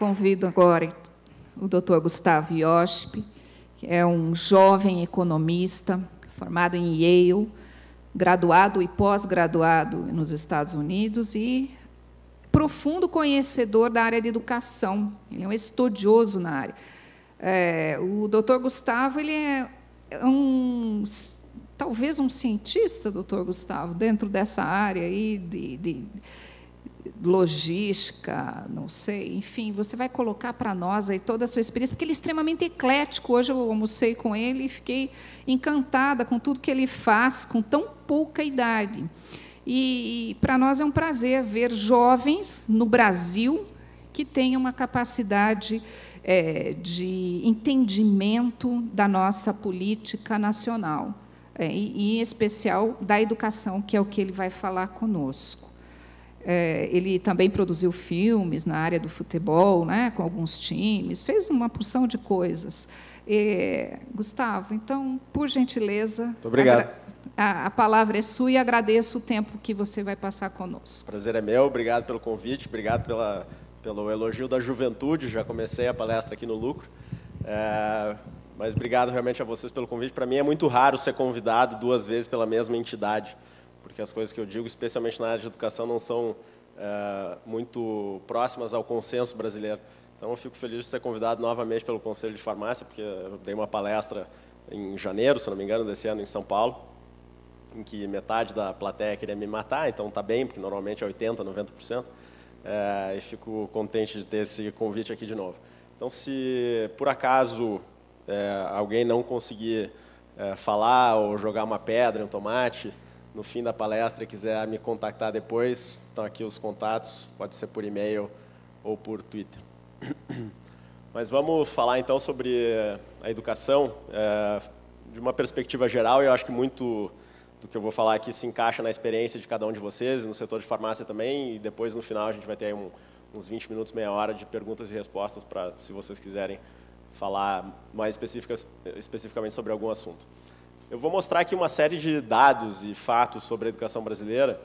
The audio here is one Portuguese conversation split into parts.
Convido agora o Dr. Gustavo Iosp, que é um jovem economista, formado em Yale, graduado e pós-graduado nos Estados Unidos e profundo conhecedor da área de educação. Ele é um estudioso na área. O Dr. Gustavo ele é talvez um cientista, Dr. Gustavo, dentro dessa área aí de logística, não sei, enfim, você vai colocar para nós aí toda a sua experiência, porque ele é extremamente eclético. Hoje eu almocei com ele e fiquei encantada com tudo que ele faz com tão pouca idade. E para nós é um prazer ver jovens no Brasil que tenham uma capacidade de entendimento da nossa política nacional, e em especial da educação, que é o que ele vai falar conosco. Ele também produziu filmes na área do futebol, né, com alguns times, fez uma porção de coisas. Gustavo, então, por gentileza, muito obrigado. A palavra é sua e agradeço o tempo que você vai passar conosco. O prazer é meu, obrigado pelo convite, obrigado pelo elogio da juventude, já comecei a palestra aqui no Lucro, mas obrigado realmente a vocês pelo convite. Para mim é muito raro ser convidado 2 vezes pela mesma entidade, porque as coisas que eu digo, especialmente na área de educação, não são muito próximas ao consenso brasileiro. Então, eu fico feliz de ser convidado novamente pelo Conselho de Farmácia, porque eu dei uma palestra em janeiro, se não me engano, desse ano, em São Paulo, em que metade da plateia queria me matar, então está bem, porque normalmente é 80%, 90%, e fico contente de ter esse convite aqui de novo. Então, se por acaso alguém não conseguir falar ou jogar uma pedra, um tomate, no fim da palestra, quiser me contactar depois, estão aqui os contatos, pode ser por e-mail ou por Twitter. Mas vamos falar, então, sobre a educação de uma perspectiva geral, e eu acho que muito do que eu vou falar aqui se encaixa na experiência de cada um de vocês, no setor de farmácia também, e depois, no final, a gente vai ter aí uns 20 minutos, meia hora de perguntas e respostas, para, se vocês quiserem falar mais especificamente sobre algum assunto. Eu vou mostrar aqui uma série de dados e fatos sobre a educação brasileira,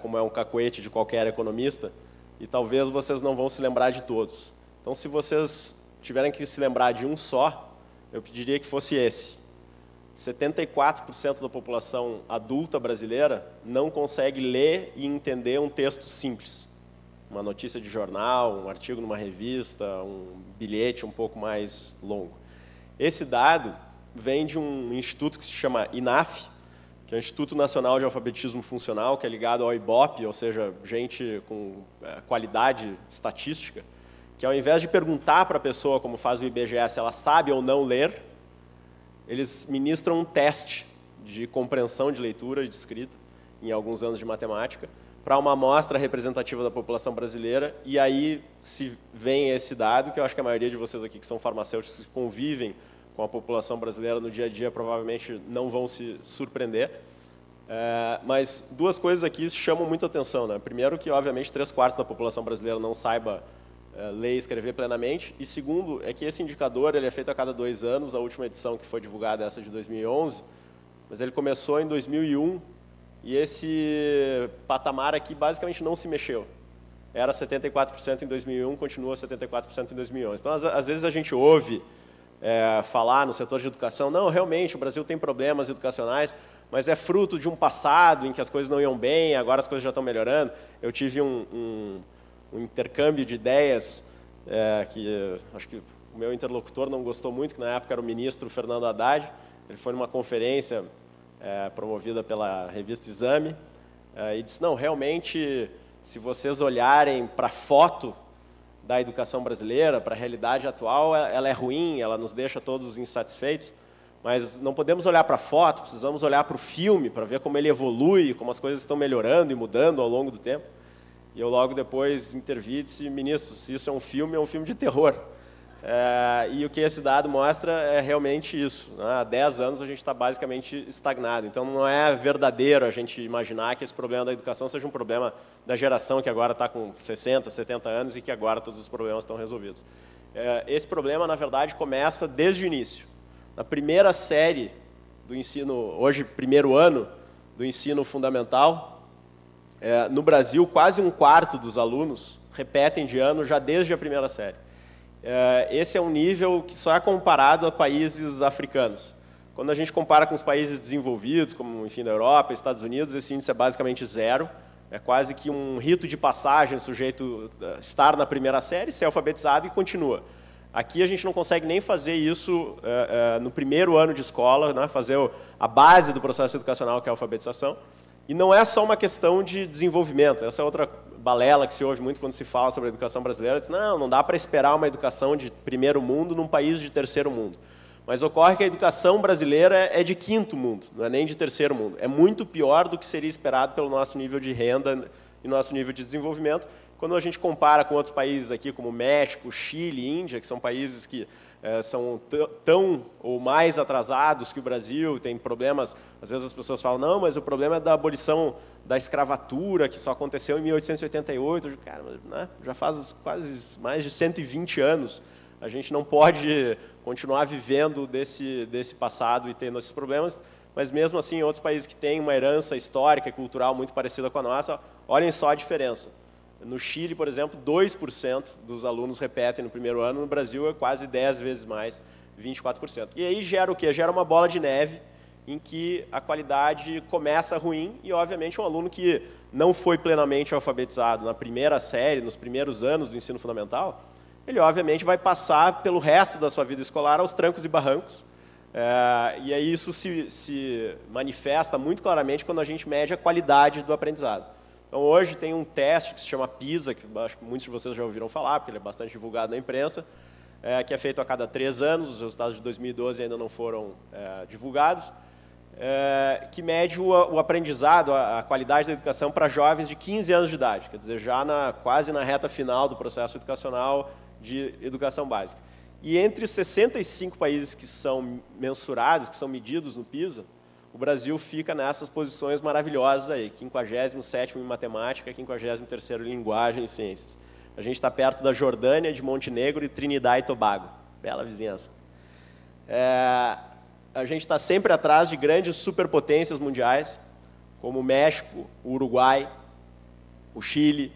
como é um cacoete de qualquer economista, e talvez vocês não vão se lembrar de todos. Então, se vocês tiverem que se lembrar de um só, eu pediria que fosse esse. 74% da população adulta brasileira não consegue ler e entender um texto simples. Uma notícia de jornal, um artigo numa revista, um bilhete um pouco mais longo. Esse dado vem de um instituto que se chama INAF, que é o Instituto Nacional de Alfabetismo Funcional, que é ligado ao IBOP, ou seja, gente com qualidade estatística, que ao invés de perguntar para a pessoa, como faz o IBGE, se ela sabe ou não ler, eles ministram um teste de compreensão de leitura e de escrita, em alguns anos de matemática, para uma amostra representativa da população brasileira, e aí se vem esse dado, que eu acho que a maioria de vocês aqui que são farmacêuticos que convivem com a população brasileira no dia a dia, provavelmente não vão se surpreender. Mas 2 coisas aqui chamam muito a atenção, né? Primeiro, que obviamente 3/4 da população brasileira não saiba ler e escrever plenamente, e segundo, é que esse indicador ele é feito a cada 2 anos, a última edição que foi divulgada, essa de 2011, mas ele começou em 2001, e esse patamar aqui basicamente não se mexeu. Era 74% em 2001, continua 74% em 2011. Então, às vezes a gente ouve falar no setor de educação, não, realmente, o Brasil tem problemas educacionais, mas é fruto de um passado em que as coisas não iam bem, agora as coisas já estão melhorando. Eu tive um intercâmbio de ideias que acho que o meu interlocutor não gostou muito, que na época era o ministro Fernando Haddad. Ele foi numa conferência promovida pela revista Exame e disse, não, realmente, se vocês olharem para a foto da educação brasileira, para a realidade atual, ela é ruim, ela nos deixa todos insatisfeitos, mas não podemos olhar para a foto, precisamos olhar para o filme, para ver como ele evolui, como as coisas estão melhorando e mudando ao longo do tempo. E eu logo depois intervi e disse, ministro, se isso é um filme de terror. E o que esse dado mostra é realmente isso, né? Há 10 anos a gente está basicamente estagnado. Então, não é verdadeiro a gente imaginar que esse problema da educação seja um problema da geração que agora está com 60, 70 anos e que agora todos os problemas estão resolvidos. Esse problema, na verdade, começa desde o início. Na primeira série do ensino, hoje primeiro ano do ensino fundamental, no Brasil, quase 1/4 dos alunos repetem de ano já desde a primeira série. Esse é um nível que só é comparado a países africanos. Quando a gente compara com os países desenvolvidos, como, enfim, da Europa, Estados Unidos, esse índice é basicamente zero. É quase que um rito de passagem, o sujeito estar na primeira série, ser alfabetizado e continua. Aqui a gente não consegue nem fazer isso no primeiro ano de escola, né, fazer a base do processo educacional, que é a alfabetização. E não é só uma questão de desenvolvimento. Essa é outra balela que se ouve muito quando se fala sobre a educação brasileira. Diz, não dá para esperar uma educação de primeiro mundo num país de terceiro mundo. Mas ocorre que a educação brasileira é de quinto mundo, não é nem de terceiro mundo. É muito pior do que seria esperado pelo nosso nível de renda e nosso nível de desenvolvimento. Quando a gente compara com outros países aqui, como México, Chile, Índia, que são países que são tão ou mais atrasados que o Brasil, tem problemas, às vezes as pessoas falam, não, mas o problema é da abolição da escravatura, que só aconteceu em 1888, cara, né, já faz quase mais de 120 anos. A gente não pode continuar vivendo desse passado e tendo esses problemas, mas mesmo assim, em outros países que têm uma herança histórica e cultural muito parecida com a nossa, olhem só a diferença. No Chile, por exemplo, 2% dos alunos repetem no primeiro ano, no Brasil é quase 10 vezes mais, 24%. E aí gera o quê? Gera uma bola de neve em que a qualidade começa ruim e, obviamente, um aluno que não foi plenamente alfabetizado na primeira série, nos primeiros anos do ensino fundamental, ele, obviamente, vai passar pelo resto da sua vida escolar aos trancos e barrancos. E aí isso se manifesta muito claramente quando a gente mede a qualidade do aprendizado. Então, hoje tem um teste que se chama PISA, que acho que muitos de vocês já ouviram falar, porque ele é bastante divulgado na imprensa, que é feito a cada 3 anos, os resultados de 2012 ainda não foram divulgados, que mede o aprendizado, a qualidade da educação para jovens de 15 anos de idade, quer dizer, já quase na reta final do processo educacional de educação básica. E entre 65 países que são mensurados, que são medidos no PISA, o Brasil fica nessas posições maravilhosas aí, 57º em matemática, 53º em linguagem e ciências. A gente está perto da Jordânia, de Montenegro e Trinidad e Tobago. Bela vizinhança. A gente está sempre atrás de grandes superpotências mundiais, como o México, o Uruguai, o Chile,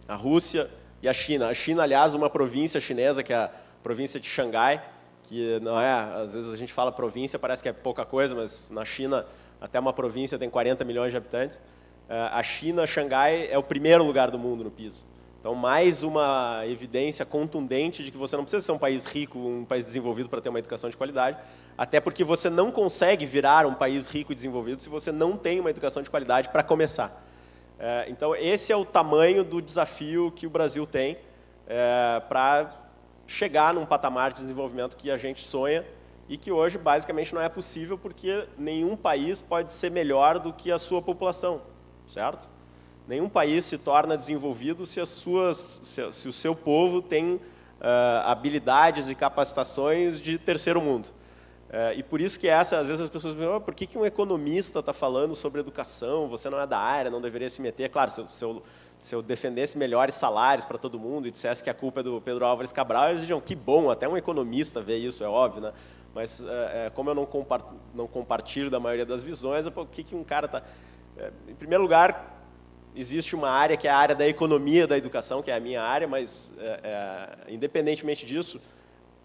a Rússia e a China. A China, aliás, uma província chinesa, que é a província de Xangai, que não é, às vezes a gente fala província, parece que é pouca coisa, mas na China até uma província tem 40 milhões de habitantes. A China, Xangai, é o primeiro lugar do mundo no PISA. Então, mais uma evidência contundente de que você não precisa ser um país rico, um país desenvolvido para ter uma educação de qualidade, até porque você não consegue virar um país rico e desenvolvido se você não tem uma educação de qualidade para começar. Então, esse é o tamanho do desafio que o Brasil tem para chegar num patamar de desenvolvimento que a gente sonha e que hoje, basicamente, não é possível porque nenhum país pode ser melhor do que a sua população, certo? Nenhum país se torna desenvolvido se o seu povo tem habilidades e capacitações de terceiro mundo. E por isso que às vezes as pessoas me perguntam, por que um economista está falando sobre educação, você não é da área, não deveria se meter. Claro, se eu defendesse melhores salários para todo mundo e dissesse que a culpa é do Pedro Álvares Cabral, eles diriam, que bom, até um economista vê isso, é óbvio, né? Mas como eu não compartilho da maioria das visões, por que um cara está... Em primeiro lugar, existe uma área que é a área da economia da educação, que é a minha área, mas independentemente disso,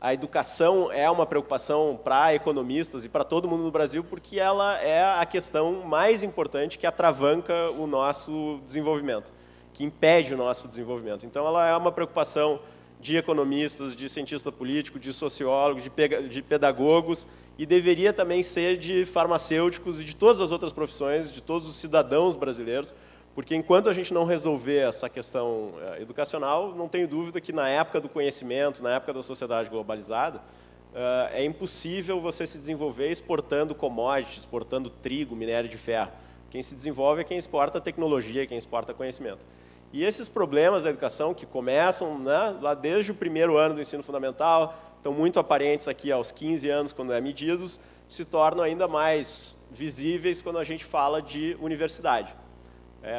a educação é uma preocupação para economistas e para todo mundo no Brasil, porque ela é a questão mais importante que atravanca o nosso desenvolvimento, que impede o nosso desenvolvimento. Então, ela é uma preocupação de economistas, de cientista político, de sociólogos, de pedagogos, e deveria também ser de farmacêuticos e de todas as outras profissões, de todos os cidadãos brasileiros, porque enquanto a gente não resolver essa questão educacional, não tenho dúvida que na época do conhecimento, na época da sociedade globalizada, é impossível você se desenvolver exportando commodities, exportando trigo, minério de ferro. Quem se desenvolve é quem exporta tecnologia, quem exporta conhecimento. E esses problemas da educação que começam lá desde o primeiro ano do ensino fundamental, estão muito aparentes aqui aos 15 anos, quando medidos, se tornam ainda mais visíveis quando a gente fala de universidade.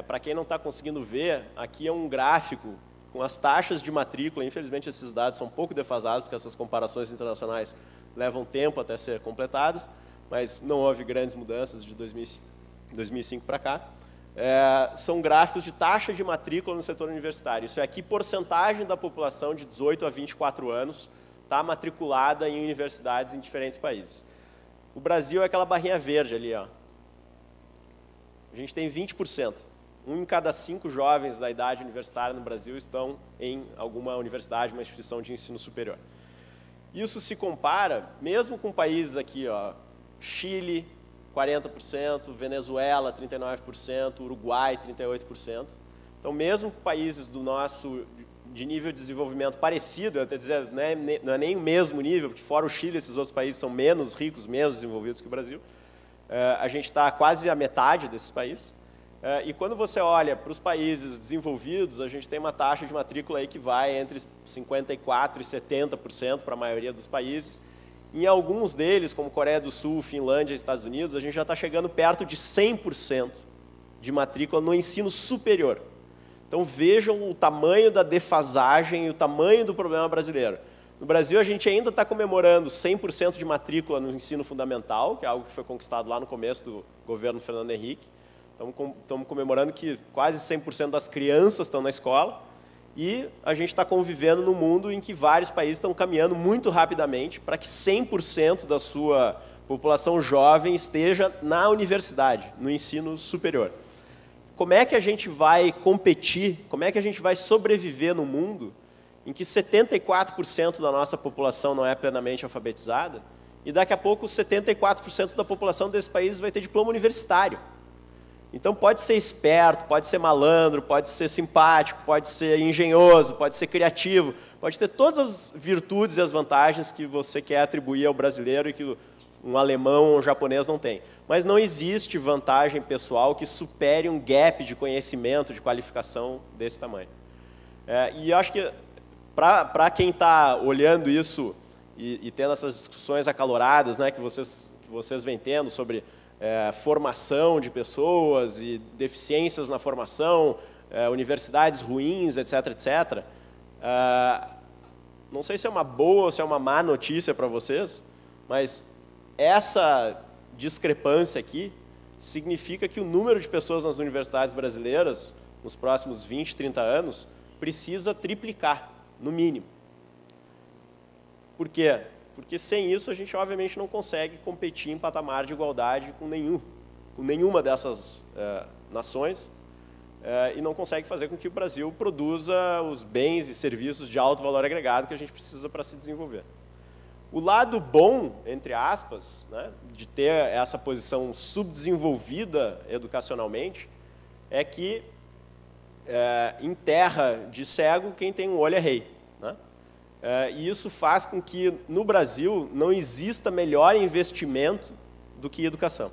Para quem não está conseguindo ver, aqui é um gráfico com as taxas de matrícula. Infelizmente, esses dados são um pouco defasados, porque essas comparações internacionais levam tempo até ser completadas, mas não houve grandes mudanças de 2005 para cá. são gráficos de taxa de matrícula no setor universitário. Isso é aqui porcentagem da população de 18 a 24 anos está matriculada em universidades em diferentes países. O Brasil é aquela barrinha verde ali, ó. A gente tem 20%. 1 em cada 5 jovens da idade universitária no Brasil estão em alguma universidade, uma instituição de ensino superior. Isso se compara, mesmo com países aqui, ó, Chile, 40%, Venezuela, 39%, Uruguai, 38%. Então, mesmo com países do nosso, de nível de desenvolvimento parecido, até dizer, não é nem o mesmo nível, porque fora o Chile, esses outros países são menos ricos, menos desenvolvidos que o Brasil, a gente está quase a metade desses países. E quando você olha para os países desenvolvidos, a gente tem uma taxa de matrícula aí que vai entre 54% e 70% para a maioria dos países. Em alguns deles, como Coreia do Sul, Finlândia e Estados Unidos, a gente já está chegando perto de 100% de matrícula no ensino superior. Então vejam o tamanho da defasagem e o tamanho do problema brasileiro. No Brasil, a gente ainda está comemorando 100% de matrícula no ensino fundamental, que é algo que foi conquistado lá no começo do governo Fernando Henrique. Estamos comemorando que quase 100% das crianças estão na escola e a gente está convivendo num mundo em que vários países estão caminhando muito rapidamente para que 100% da sua população jovem esteja na universidade, no ensino superior. Como é que a gente vai competir, como é que a gente vai sobreviver no mundo em que 74% da nossa população não é plenamente alfabetizada e daqui a pouco 74% da população desse país vai ter diploma universitário? Então pode ser esperto, pode ser malandro, pode ser simpático, pode ser engenhoso, pode ser criativo, pode ter todas as virtudes e as vantagens que você quer atribuir ao brasileiro e que um alemão ou um japonês não tem. Mas não existe vantagem pessoal que supere um gap de conhecimento, de qualificação desse tamanho. E eu acho que para quem está olhando isso e tendo essas discussões acaloradas, né, que vocês vêm tendo sobre formação de pessoas e deficiências na formação, universidades ruins, etc., etc. Não sei se é uma boa ou se é uma má notícia para vocês, mas essa discrepância aqui significa que o número de pessoas nas universidades brasileiras, nos próximos 20, 30 anos, precisa triplicar, no mínimo. Por quê? Porque sem isso a gente obviamente não consegue competir em patamar de igualdade com nenhuma dessas nações e não consegue fazer com que o Brasil produza os bens e serviços de alto valor agregado que a gente precisa para se desenvolver. O lado bom, entre aspas, né, de ter essa posição subdesenvolvida educacionalmente é que em terra de cego quem tem um olho é rei, né? E isso faz com que, no Brasil, não exista melhor investimento do que educação.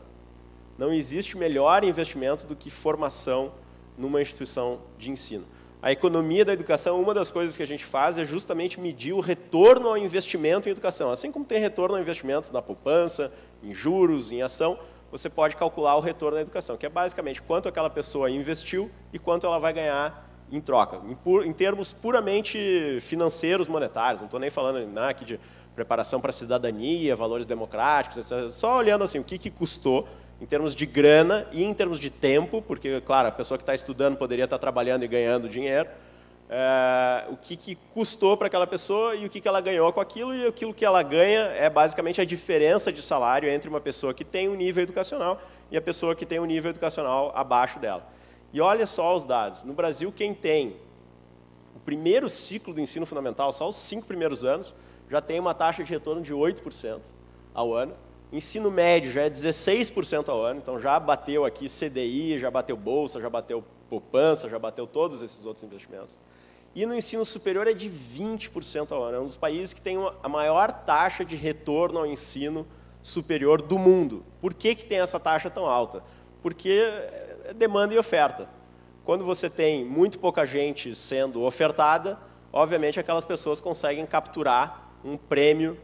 Não existe melhor investimento do que formação numa instituição de ensino. A economia da educação, uma das coisas que a gente faz é justamente medir o retorno ao investimento em educação. Assim como tem retorno ao investimento na poupança, em juros, em ação, você pode calcular o retorno na educação, que é basicamente quanto aquela pessoa investiu e quanto ela vai ganhar em troca, em termos puramente financeiros, monetários. Não estou nem falando aqui de preparação para a cidadania, valores democráticos, etc. Só olhando assim, o que custou em termos de grana e em termos de tempo, porque, claro, a pessoa que está estudando poderia estar trabalhando e ganhando dinheiro, o que custou para aquela pessoa e o que ela ganhou com aquilo, e aquilo que ela ganha é basicamente a diferença de salário entre uma pessoa que tem um nível educacional e a pessoa que tem um nível educacional abaixo dela. E olha só os dados. No Brasil, quem tem o primeiro ciclo do ensino fundamental, só os 5 primeiros anos, já tem uma taxa de retorno de 8% ao ano. Ensino médio já é 16% ao ano, então já bateu aqui CDI, já bateu Bolsa, já bateu poupança, já bateu todos esses outros investimentos. E no ensino superior é de 20% ao ano. É um dos países que tem a maior taxa de retorno ao ensino superior do mundo. Por que tem essa taxa tão alta? Porque é demanda e oferta. Quando você tem muito pouca gente sendo ofertada, obviamente aquelas pessoas conseguem capturar um prêmio,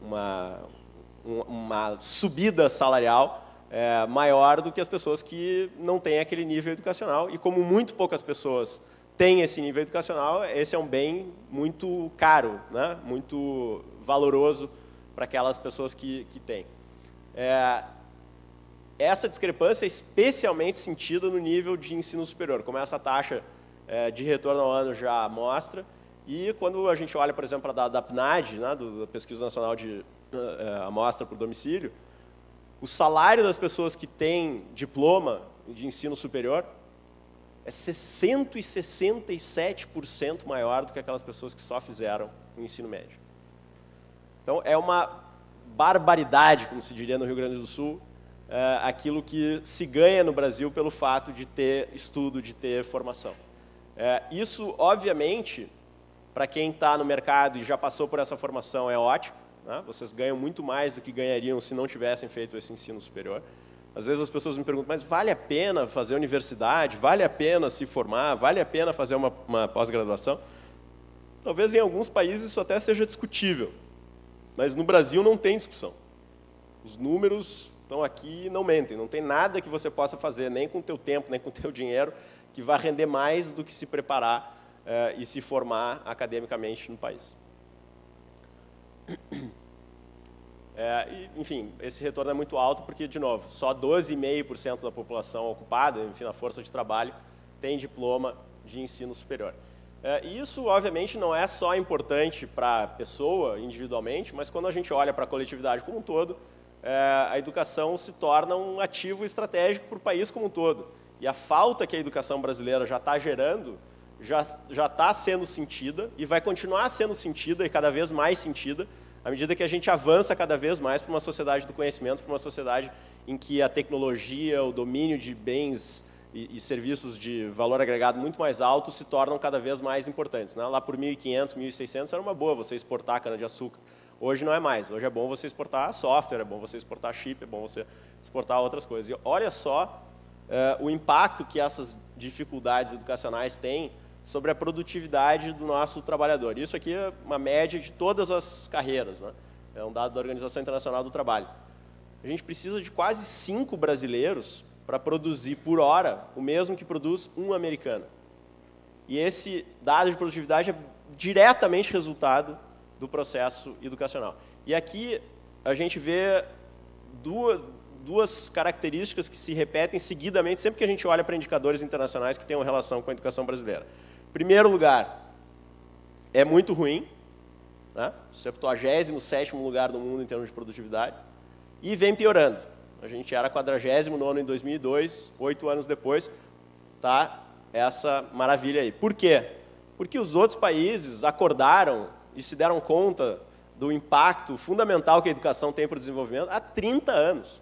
uma subida salarial maior do que as pessoas que não têm aquele nível educacional. E como muito poucas pessoas têm esse nível educacional, esse é um bem muito caro, né? Muito valoroso para aquelas pessoas que têm. essa discrepância é especialmente sentida no nível de ensino superior, como essa taxa de retorno ao ano já mostra. E quando a gente olha, por exemplo, da PNAD, né, da Pesquisa Nacional de Amostra por Domicílio, o salário das pessoas que têm diploma de ensino superior é 167% maior do que aquelas pessoas que só fizeram o ensino médio. Então, é uma barbaridade, como se diria no Rio Grande do Sul, aquilo que se ganha no Brasil pelo fato de ter estudo, de ter formação. Isso, obviamente, para quem está no mercado e já passou por essa formação, é ótimo, né? Vocês ganham muito mais do que ganhariam se não tivessem feito esse ensino superior. Às vezes as pessoas me perguntam, mas vale a pena fazer universidade? Vale a pena se formar? Vale a pena fazer uma pós-graduação? Talvez em alguns países isso até seja discutível, mas no Brasil não tem discussão. Os números estão aqui e não mentem, não tem nada que você possa fazer, nem com o teu tempo, nem com o teu dinheiro, que vá render mais do que se preparar e se formar academicamente no país. Enfim, esse retorno é muito alto porque, de novo, só 12,5% da população ocupada, enfim, na força de trabalho, tem diploma de ensino superior. E isso, obviamente, não é só importante para a pessoa individualmente, mas quando a gente olha para a coletividade como um todo, a educação se torna um ativo estratégico para o país como um todo. E a falta que a educação brasileira já está gerando, já está sendo sentida e vai continuar sendo sentida e cada vez mais sentida à medida que a gente avança cada vez mais para uma sociedade do conhecimento, para uma sociedade em que a tecnologia, o domínio de bens e serviços de valor agregado muito mais alto se tornam cada vez mais importantes, né? Lá por 1.500, 1.600 era uma boa você exportar cana-de-açúcar. Hoje não é mais. Hoje é bom você exportar software, é bom você exportar chip, é bom você exportar outras coisas. E olha só o impacto que essas dificuldades educacionais têm sobre a produtividade do nosso trabalhador. Isso aqui é uma média de todas as carreiras, né? É um dado da Organização Internacional do Trabalho. A gente precisa de quase 5 brasileiros para produzir por hora o mesmo que produz um americano. E esse dado de produtividade é diretamente resultado do processo educacional. E aqui a gente vê duas características que se repetem seguidamente sempre que a gente olha para indicadores internacionais que tenham relação com a educação brasileira. Em primeiro lugar, é muito ruim, né? 77º lugar no mundo em termos de produtividade, e vem piorando. A gente era 49º em 2002, 8 anos depois, tá essa maravilha aí. Por quê? Porque os outros países acordaram e se deram conta do impacto fundamental que a educação tem para o desenvolvimento há 30 anos.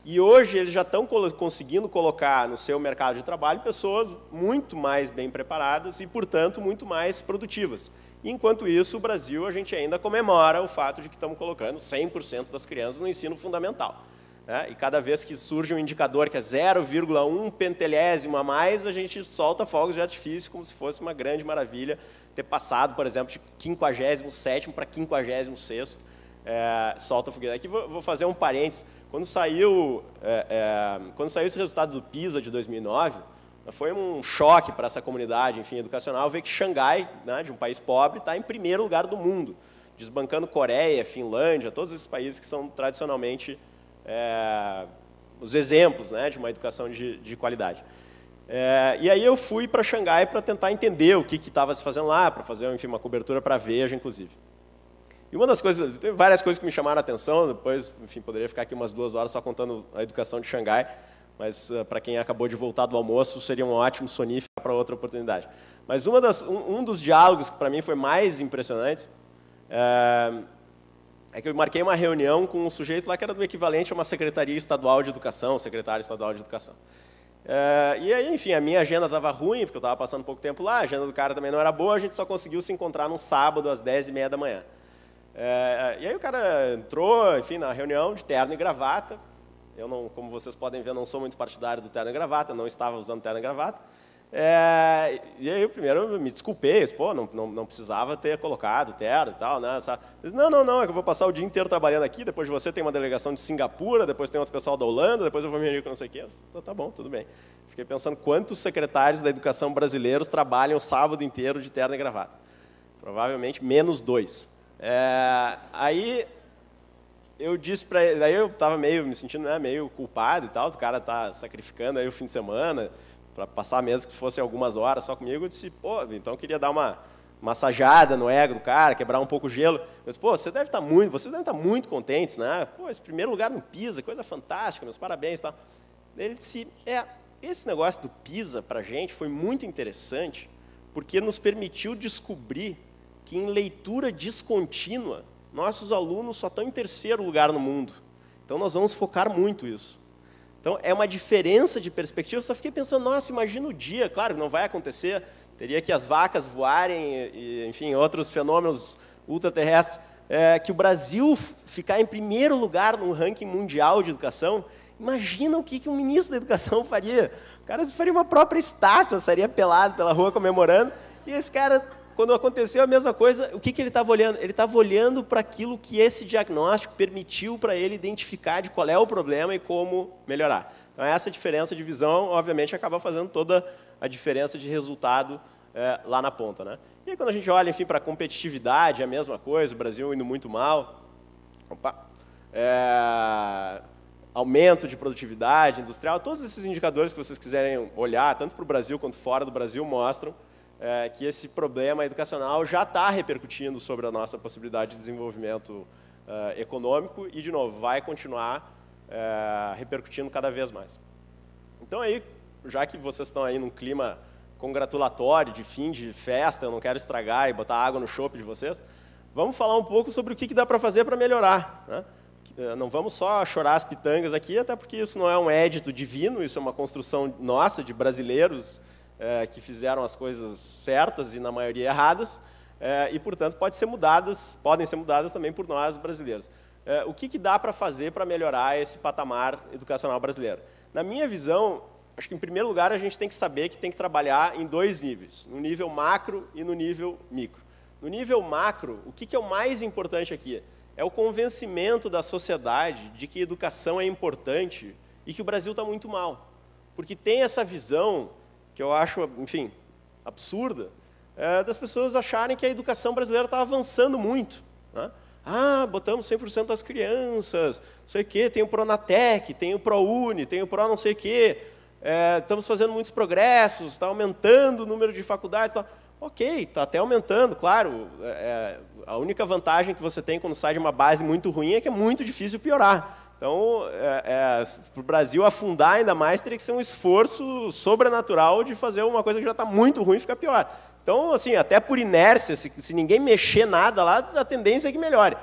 E hoje eles já estão conseguindo colocar no seu mercado de trabalho pessoas muito mais bem preparadas e, portanto, muito mais produtivas. E, enquanto isso, o Brasil, a gente ainda comemora o fato de que estamos colocando 100% das crianças no ensino fundamental, né? E cada vez que surge um indicador que é 0,1 pentelésimo a mais, a gente solta fogos de artifício como se fosse uma grande maravilha ter passado, por exemplo, de 57º para 56º, solta foguete. Aqui vou fazer um parênteses. Quando saiu esse resultado do PISA de 2009, foi um choque para essa comunidade, enfim, educacional, ver que Xangai, né, de um país pobre, está em primeiro lugar do mundo, desbancando Coreia, Finlândia, todos esses países que são tradicionalmente os exemplos, né, de uma educação de qualidade. E aí eu fui para Xangai para tentar entender o que estava se fazendo lá, para fazer, enfim, uma cobertura para a Veja, inclusive. E uma das coisas, tem várias coisas que me chamaram a atenção, depois, enfim, poderia ficar aqui umas 2 horas só contando a educação de Xangai, mas para quem acabou de voltar do almoço, seria um ótimo sonífero para outra oportunidade. Mas um dos diálogos que para mim foi mais impressionante é que eu marquei uma reunião com um sujeito lá que era do equivalente a uma secretaria estadual de educação, secretário estadual de educação. E aí, enfim, a minha agenda estava ruim, porque eu estava passando pouco tempo lá, a agenda do cara também não era boa, a gente só conseguiu se encontrar num sábado às 10h30 da manhã. E aí o cara entrou, enfim, na reunião de terno e gravata. Eu, não, como vocês podem ver, não sou muito partidário do terno e gravata, não estava usando terno e gravata. E aí, primeiro, eu me desculpei, pô, não precisava ter colocado terno e tal, né? Disse, não, é que eu vou passar o dia inteiro trabalhando aqui, depois de você tem uma delegação de Singapura, depois tem outro pessoal da Holanda, depois eu vou me reunir com não sei o quê. Então, tá bom, tudo bem. Fiquei pensando quantos secretários da educação brasileiros trabalham o sábado inteiro de terno e gravata. Provavelmente menos 2. Aí eu disse para ele, daí eu estava me sentindo, né, meio culpado e tal, do cara tá sacrificando aí o fim de semana para passar mesmo que fosse algumas horas só comigo. Eu disse, pô, então eu queria dar uma massageada no ego do cara, quebrar um pouco o gelo. Eu disse, pô, vocês devem estar muito contentes, né? Pô, esse primeiro lugar no PISA, coisa fantástica, meus parabéns e tal. Daí ele disse, esse negócio do PISA para a gente foi muito interessante, porque nos permitiu descobrir que em leitura descontínua, nossos alunos só estão em terceiro lugar no mundo. Então, nós vamos focar muito isso. Então, é uma diferença de perspectiva. Eu só fiquei pensando, nossa, imagina o dia, claro, não vai acontecer, teria que as vacas voarem, e, enfim, outros fenômenos ultraterrestres, que o Brasil ficar em primeiro lugar no ranking mundial de educação. Imagina o que um ministro da educação faria. O cara faria uma própria estátua, estaria pelado pela rua comemorando, e esse cara... Quando aconteceu a mesma coisa, o que ele estava olhando? Ele estava olhando para aquilo que esse diagnóstico permitiu para ele identificar de qual é o problema e como melhorar. Então, essa diferença de visão, obviamente, acaba fazendo toda a diferença de resultado lá na ponta, né? E aí, quando a gente olha, enfim, para a competitividade, é a mesma coisa, o Brasil indo muito mal. Aumento de produtividade industrial, todos esses indicadores que vocês quiserem olhar, tanto para o Brasil quanto fora do Brasil, mostram que esse problema educacional já está repercutindo sobre a nossa possibilidade de desenvolvimento econômico e, de novo, vai continuar repercutindo cada vez mais. Então, aí, já que vocês estão aí num clima congratulatório, de fim de festa, eu não quero estragar e botar água no chope de vocês, vamos falar um pouco sobre o que dá para fazer para melhorar, né? Não vamos só chorar as pitangas aqui, até porque isso não é um édito divino, isso é uma construção nossa, de brasileiros, que fizeram as coisas certas e, na maioria, erradas, e, portanto, podem ser mudadas também por nós, brasileiros. O que dá para fazer para melhorar esse patamar educacional brasileiro? Na minha visão, acho que, em primeiro lugar, a gente tem que saber que tem que trabalhar em dois níveis, no nível macro e no nível micro. No nível macro, o que é o mais importante aqui? É o convencimento da sociedade de que educação é importante e que o Brasil está muito mal. Porque tem essa visão que eu acho, enfim, absurda, das pessoas acharem que a educação brasileira está avançando muito, né? Botamos 100% das crianças, não sei o quê, tem o Pronatec, tem o ProUni, tem o Pro não sei o quê, estamos fazendo muitos progressos, está aumentando o número de faculdades, tá. Ok, está até aumentando, claro, a única vantagem que você tem quando sai de uma base muito ruim é que é muito difícil piorar. Então, para o Brasil afundar ainda mais, teria que ser um esforço sobrenatural de fazer uma coisa que já está muito ruim ficar pior. Então, assim, até por inércia, se ninguém mexer nada lá, a tendência é que melhore.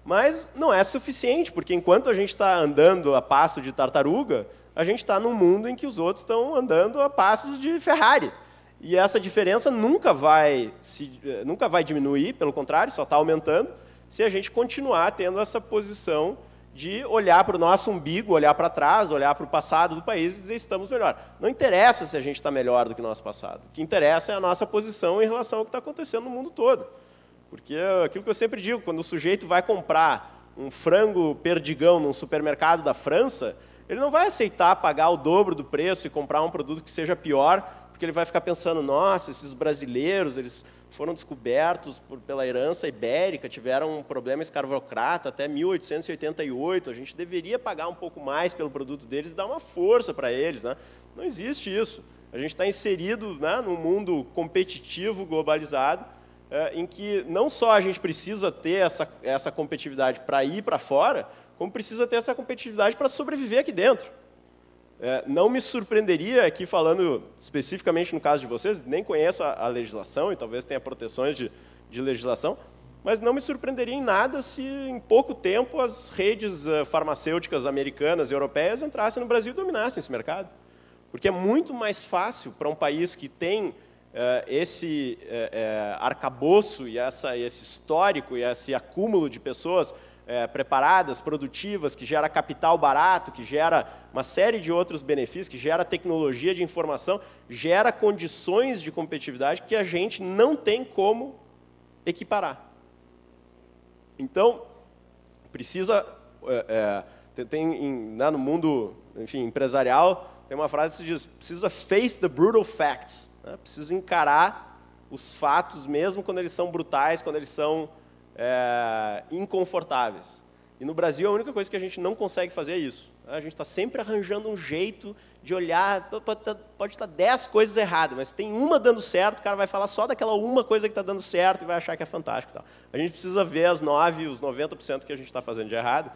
Mas não é suficiente, porque enquanto a gente está andando a passo de tartaruga, a gente está num mundo em que os outros estão andando a passos de Ferrari. E essa diferença nunca vai diminuir, pelo contrário, só está aumentando, se a gente continuar tendo essa posição de olhar para o nosso umbigo, olhar para trás, olhar para o passado do país e dizer estamos melhor. Não interessa se a gente está melhor do que o nosso passado. O que interessa é a nossa posição em relação ao que está acontecendo no mundo todo. Porque aquilo que eu sempre digo, quando o sujeito vai comprar um frango perdigão num supermercado da França, ele não vai aceitar pagar o dobro do preço e comprar um produto que seja pior, porque ele vai ficar pensando, nossa, esses brasileiros, eles foram descobertos pela herança ibérica, tiveram um problema escravocrata até 1888, a gente deveria pagar um pouco mais pelo produto deles e dar uma força para eles, né? Não existe isso. A gente está inserido, né, num mundo competitivo, globalizado, em que não só a gente precisa ter essa competitividade para ir para fora, como precisa ter essa competitividade para sobreviver aqui dentro. Não me surpreenderia, aqui falando especificamente no caso de vocês, nem conheço a legislação e talvez tenha proteções de legislação, mas não me surpreenderia em nada se em pouco tempo as redes farmacêuticas americanas e europeias entrassem no Brasil e dominassem esse mercado. Porque é muito mais fácil para um país que tem esse arcabouço e esse histórico e esse acúmulo de pessoas preparadas, produtivas, que gera capital barato, que gera uma série de outros benefícios, que gera tecnologia de informação, gera condições de competitividade que a gente não tem como equiparar. Então, precisa, no mundo, enfim, empresarial, tem uma frase que diz, precisa face the brutal facts, né? Precisa encarar os fatos, mesmo quando eles são brutais, quando eles são inconfortáveis. E no Brasil, a única coisa que a gente não consegue fazer é isso. A gente está sempre arranjando um jeito de olhar, pode estar 10 coisas erradas, mas se tem uma dando certo, o cara vai falar só daquela uma coisa que está dando certo e vai achar que é fantástico. Tal. A gente precisa ver as 9, os 90% que a gente está fazendo de errado.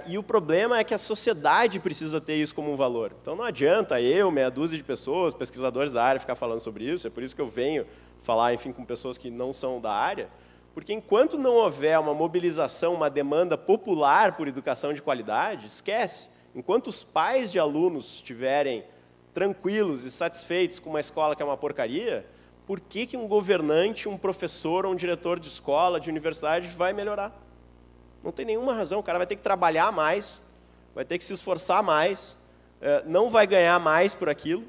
E o problema é que a sociedade precisa ter isso como um valor. Então não adianta eu, meia dúzia de pessoas, pesquisadores da área, ficar falando sobre isso. É por isso que eu venho falar, enfim, com pessoas que não são da área. Porque enquanto não houver uma mobilização, uma demanda popular por educação de qualidade, esquece. Enquanto os pais de alunos estiverem tranquilos e satisfeitos com uma escola que é uma porcaria, por que um governante, um professor ou um diretor de escola, de universidade vai melhorar? Não tem nenhuma razão. O cara vai ter que trabalhar mais, vai ter que se esforçar mais, não vai ganhar mais por aquilo.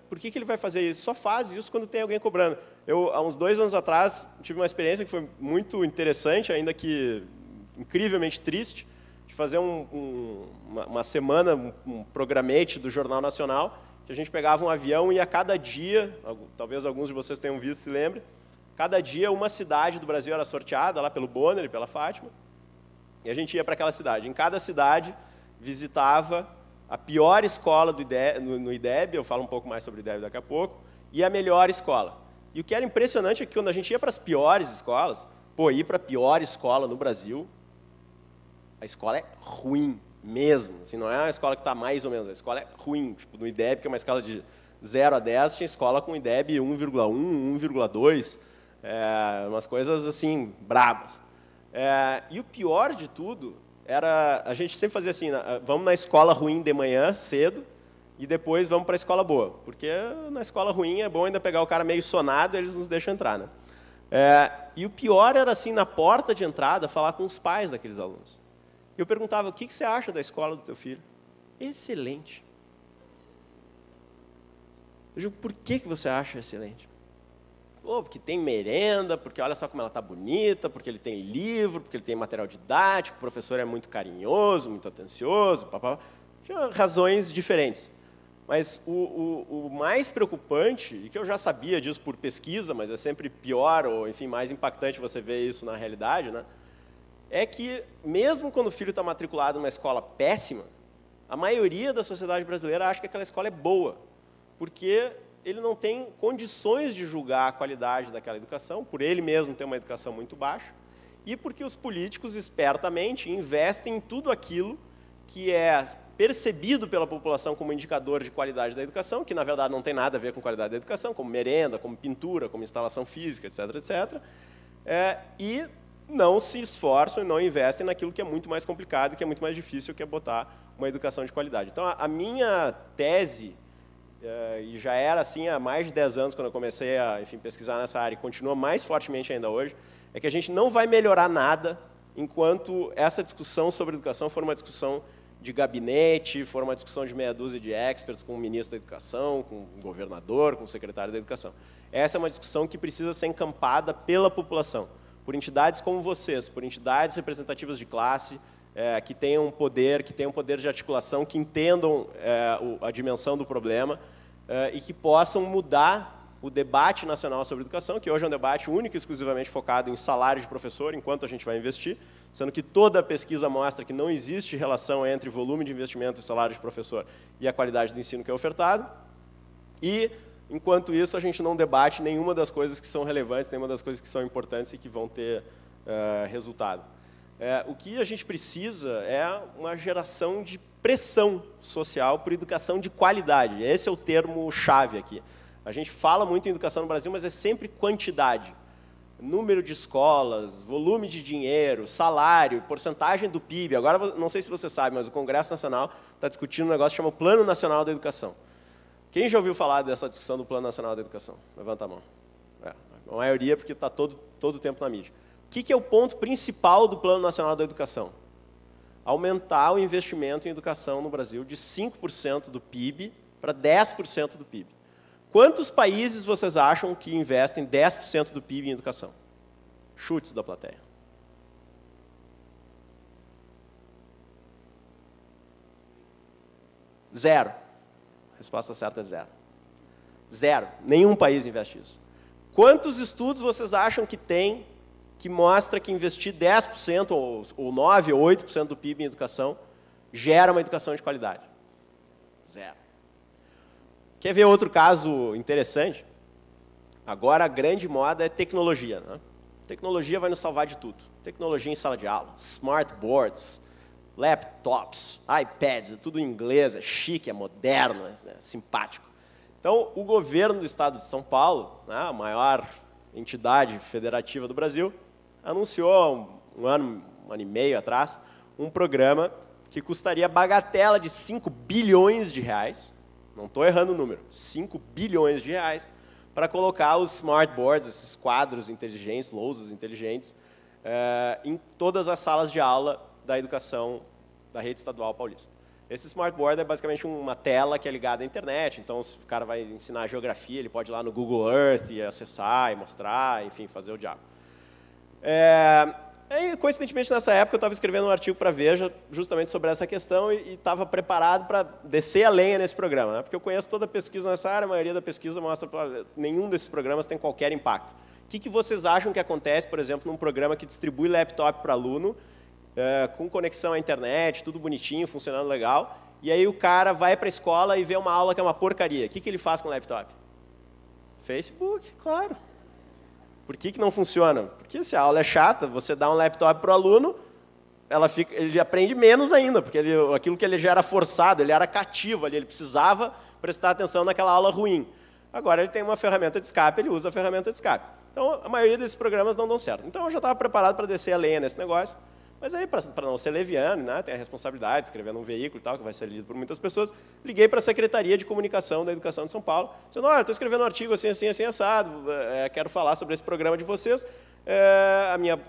Por que ele vai fazer isso? Só faz isso quando tem alguém cobrando. Eu, há uns 2 anos atrás, tive uma experiência que foi muito interessante, ainda que incrivelmente triste, de fazer uma semana, um programete do Jornal Nacional, que a gente pegava um avião e a cada dia, talvez alguns de vocês tenham visto, se lembrem, cada dia uma cidade do Brasil era sorteada, lá pelo Bonner e pela Fátima, e a gente ia para aquela cidade. Em cada cidade, visitava a pior escola no IDEB, eu falo um pouco mais sobre o IDEB daqui a pouco, e a melhor escola. E o que era impressionante é que quando a gente ia para as piores escolas, ir para a pior escola no Brasil, a escola é ruim mesmo. Assim, não é uma escola que está mais ou menos, a escola é ruim. Tipo, no IDEB, que é uma escala de 0 a 10, tinha escola com IDEB 1,1, 1,2, umas coisas assim, brabas. E o pior de tudo era, a gente sempre fazia assim, vamos na escola ruim de manhã, cedo, e depois vamos para a escola boa. Porque na escola ruim é bom ainda pegar o cara meio sonado e eles nos deixam entrar. Né? E o pior era, assim, na porta de entrada, falar com os pais daqueles alunos. E eu perguntava, o que você acha da escola do teu filho? Excelente. Eu digo, por que você acha excelente? Porque tem merenda, porque olha só como ela está bonita, porque ele tem livro, porque ele tem material didático, o professor é muito carinhoso, muito atencioso, papá. Tinha razões diferentes. Mas o mais preocupante, e que eu já sabia disso por pesquisa, mas é sempre pior, ou enfim, mais impactante você ver isso na realidade, né? É que mesmo quando o filho está matriculado numa escola péssima, a maioria da sociedade brasileira acha que aquela escola é boa, porque ele não tem condições de julgar a qualidade daquela educação, por ele mesmo ter uma educação muito baixa, e porque os políticos, espertamente, investem em tudo aquilo que é percebido pela população como indicador de qualidade da educação, que, na verdade, não tem nada a ver com qualidade da educação, como merenda, como pintura, como instalação física, etc., etc., e não se esforçam e não investem naquilo que é muito mais complicado e que é muito mais difícil, que é botar uma educação de qualidade. Então, a minha tese, e já era assim há mais de 10 anos, quando eu comecei a, enfim, pesquisar nessa área, e continua mais fortemente ainda hoje, é que a gente não vai melhorar nada enquanto essa discussão sobre educação for uma discussão de gabinete, for uma discussão de meia dúzia de experts com o ministro da Educação, com o governador, com o secretário da Educação. Essa é uma discussão que precisa ser encampada pela população, por entidades como vocês, por entidades representativas de classe, que tenham poder, de articulação, que entendam a dimensão do problema e que possam mudar o debate nacional sobre educação, que hoje é um debate único e exclusivamente focado em salário de professor, enquanto a gente vai investir, sendo que toda a pesquisa mostra que não existe relação entre volume de investimento e salário de professor e a qualidade do ensino que é ofertado. E, enquanto isso, a gente não debate nenhuma das coisas que são relevantes, nenhuma das coisas que são importantes e que vão ter resultado. O que a gente precisa é uma geração de pressão social por educação de qualidade. Esse é o termo-chave aqui. A gente fala muito em educação no Brasil, mas é sempre quantidade. Número de escolas, volume de dinheiro, salário, porcentagem do PIB. Agora, não sei se você sabe, mas o Congresso Nacional está discutindo um negócio que chama Plano Nacional da Educação. Quem já ouviu falar dessa discussão do Plano Nacional da Educação? Levanta a mão. A maioria, porque está todo o tempo na mídia. O que é o ponto principal do Plano Nacional da Educação? Aumentar o investimento em educação no Brasil de 5% do PIB para 10% do PIB. Quantos países vocês acham que investem 10% do PIB em educação? Chutes da plateia. 0. A resposta certa é 0. 0. Nenhum país investe isso. Quantos estudos vocês acham que tem que mostra que investir 10% ou 9% ou 8% do PIB em educação gera uma educação de qualidade. Zero. Quer ver outro caso interessante? Agora a grande moda é tecnologia, né? Tecnologia vai nos salvar de tudo. Tecnologia em sala de aula, smartboards, laptops, iPads, é tudo em inglês, é chique, é moderno, é simpático. Então, o governo do estado de São Paulo, né, a maior entidade federativa do Brasil, anunciou um ano e meio atrás, um programa que custaria bagatela de 5 bilhões de reais, não estou errando o número, 5 bilhões de reais, para colocar os smartboards, esses quadros inteligentes, lousas inteligentes, em todas as salas de aula da educação da rede estadual paulista. Esse smartboard é basicamente uma tela que é ligada à internet, então se o cara vai ensinar geografia, ele pode ir lá no Google Earth e acessar e mostrar, enfim, fazer o diabo. Coincidentemente, nessa época, eu estava escrevendo um artigo para a Veja justamente sobre essa questão e estava preparado para descer a lenha nesse programa, né? Porque eu conheço toda a pesquisa nessa área, a maioria da pesquisa mostra que nenhum desses programas tem qualquer impacto. O que vocês acham que acontece, por exemplo, num programa que distribui laptop para aluno, com conexão à internet, tudo bonitinho, funcionando legal, e aí o cara vai para a escola e vê uma aula que é uma porcaria. O que ele faz com o laptop? Facebook, claro. Por que não funciona? Porque se a aula é chata, você dá um laptop para o aluno, ele aprende menos ainda, porque aquilo que ele já era forçado, ele era cativo ali, ele precisava prestar atenção naquela aula ruim. Agora ele tem uma ferramenta de escape, ele usa a ferramenta de escape. Então, a maioria desses programas não dão certo. Então, eu já estava preparado para descer a lenha nesse negócio, mas aí, para não ser leviano, né, tem a responsabilidade de escrever num veículo e tal, que vai ser lido por muitas pessoas, liguei para a Secretaria de Comunicação da Educação de São Paulo, dizendo, olha, estou escrevendo um artigo assim, assim, assim, assado, quero falar sobre esse programa de vocês.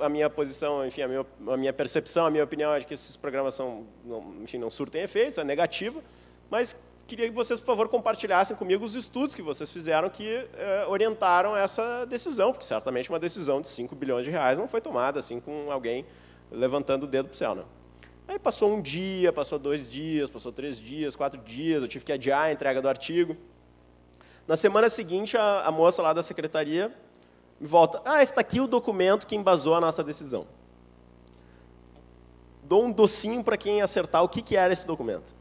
A minha posição, enfim, a minha percepção, a minha opinião é de que esses programas não surtem efeitos, é negativa, mas queria que vocês, por favor, compartilhassem comigo os estudos que vocês fizeram que orientaram essa decisão, porque certamente uma decisão de 5 bilhões de reais não foi tomada assim com alguém levantando o dedo para o céu, né? Aí passou um dia, passou 2 dias, passou 3 dias, 4 dias, eu tive que adiar a entrega do artigo. Na semana seguinte, a moça lá da secretaria me volta, está aqui o documento que embasou a nossa decisão. Dou um docinho para quem acertar o que era esse documento.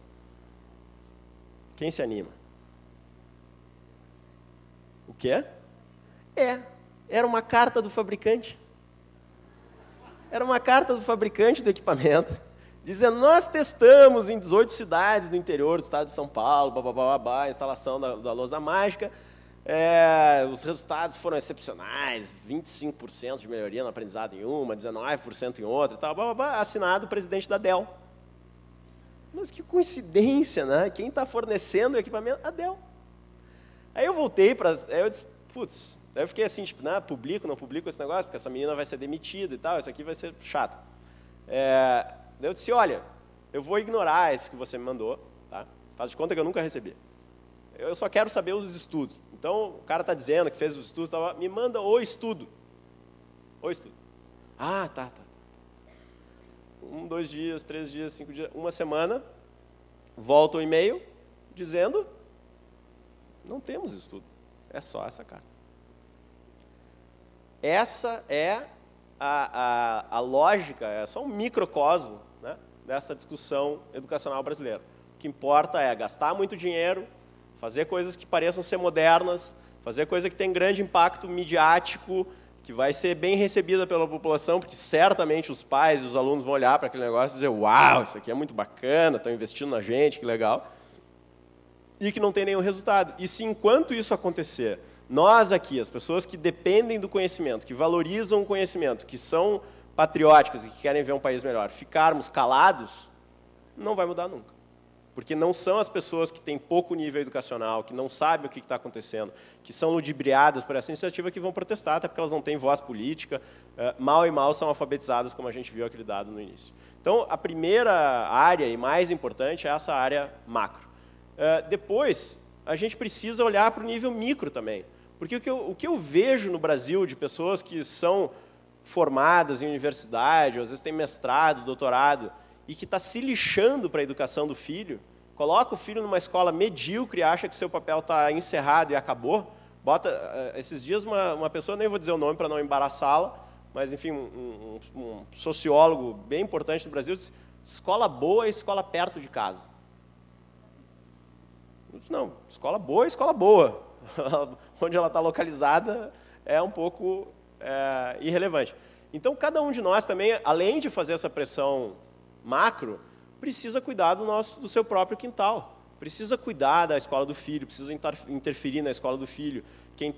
Quem se anima? O quê? Era uma carta do fabricante. Era uma carta do fabricante do equipamento, dizendo, nós testamos em 18 cidades do interior do estado de São Paulo, a instalação da lousa mágica, os resultados foram excepcionais, 25% de melhoria no aprendizado em uma, 19% em outra, e tal, assinado o presidente da Dell. Mas que coincidência, né? Quem está fornecendo o equipamento? A Dell. Aí eu voltei para... eu disse, putz... Daí eu fiquei assim, tipo, publico, não publico esse negócio, porque essa menina vai ser demitida e tal, isso aqui vai ser chato. Daí eu disse, olha, eu vou ignorar esse que você me mandou, tá? Faz de conta que eu nunca recebi. Eu só quero saber os estudos. Então, o cara está dizendo que fez os estudos, me manda o estudo. O estudo. Tá. 1, 2 dias, 3 dias, 5 dias, uma semana, volta o e-mail dizendo, não temos estudo, é só essa carta. Essa é a lógica, é só um microcosmo, né, dessa discussão educacional brasileira. O que importa é gastar muito dinheiro, fazer coisas que pareçam ser modernas, fazer coisa que tem grande impacto midiático, que vai ser bem recebida pela população, porque certamente os pais e os alunos vão olhar para aquele negócio e dizer, uau, isso aqui é muito bacana, estão investindo na gente, que legal, e que não tem nenhum resultado. E se enquanto isso acontecer, nós aqui, as pessoas que dependem do conhecimento, que valorizam o conhecimento, que são patrióticas e que querem ver um país melhor, ficarmos calados, não vai mudar nunca. Porque não são as pessoas que têm pouco nível educacional, que não sabem o que está acontecendo, que são ludibriadas por essa iniciativa que vão protestar, até porque elas não têm voz política, mal e mal são alfabetizadas, como a gente viu aquele dado no início. Então, a primeira área e mais importante é essa área macro. Depois, a gente precisa olhar para o nível micro também. Porque o que eu vejo no Brasil de pessoas que são formadas em universidade, ou às vezes têm mestrado, doutorado, e que está se lixando para a educação do filho, coloca o filho numa escola medíocre e acha que seu papel está encerrado e acabou. Esses dias uma pessoa, nem vou dizer o nome para não embaraçá-la, mas, enfim, um sociólogo bem importante no Brasil disse: escola boa é escola perto de casa. Eu disse: não, escola boa é escola boa. Onde ela está localizada é um pouco irrelevante. Então, cada um de nós também, além de fazer essa pressão macro, precisa cuidar do seu próprio quintal. Precisa cuidar da escola do filho, precisa interferir na escola do filho. Quem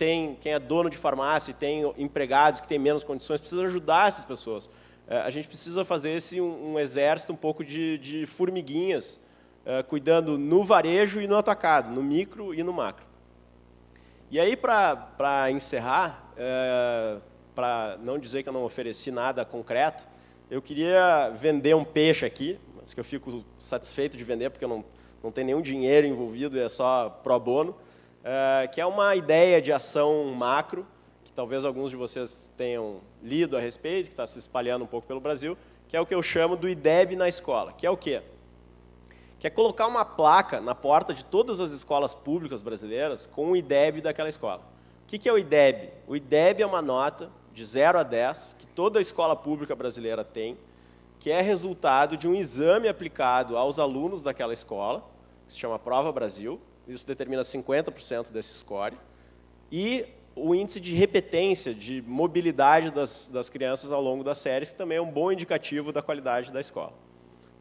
é dono de farmácia e tem empregados que têm menos condições, precisa ajudar essas pessoas. A gente precisa fazer um exército um pouco de formiguinhas, cuidando no varejo e no atacado, no micro e no macro. E aí, para encerrar, para não dizer que eu não ofereci nada concreto, eu queria vender um peixe aqui, mas que eu fico satisfeito de vender, porque eu não tem nenhum dinheiro envolvido, é só pro bono, que é uma ideia de ação macro, que talvez alguns de vocês tenham lido a respeito, que está se espalhando um pouco pelo Brasil, que é o que eu chamo do IDEB na escola, que é o quê? Que é colocar uma placa na porta de todas as escolas públicas brasileiras com o IDEB daquela escola. O que é o IDEB? O IDEB é uma nota de 0 a 10 que toda escola pública brasileira tem, que é resultado de um exame aplicado aos alunos daquela escola, que se chama Prova Brasil, isso determina 50% desse score, e o índice de repetência, de mobilidade das crianças ao longo das séries, que também é um bom indicativo da qualidade da escola.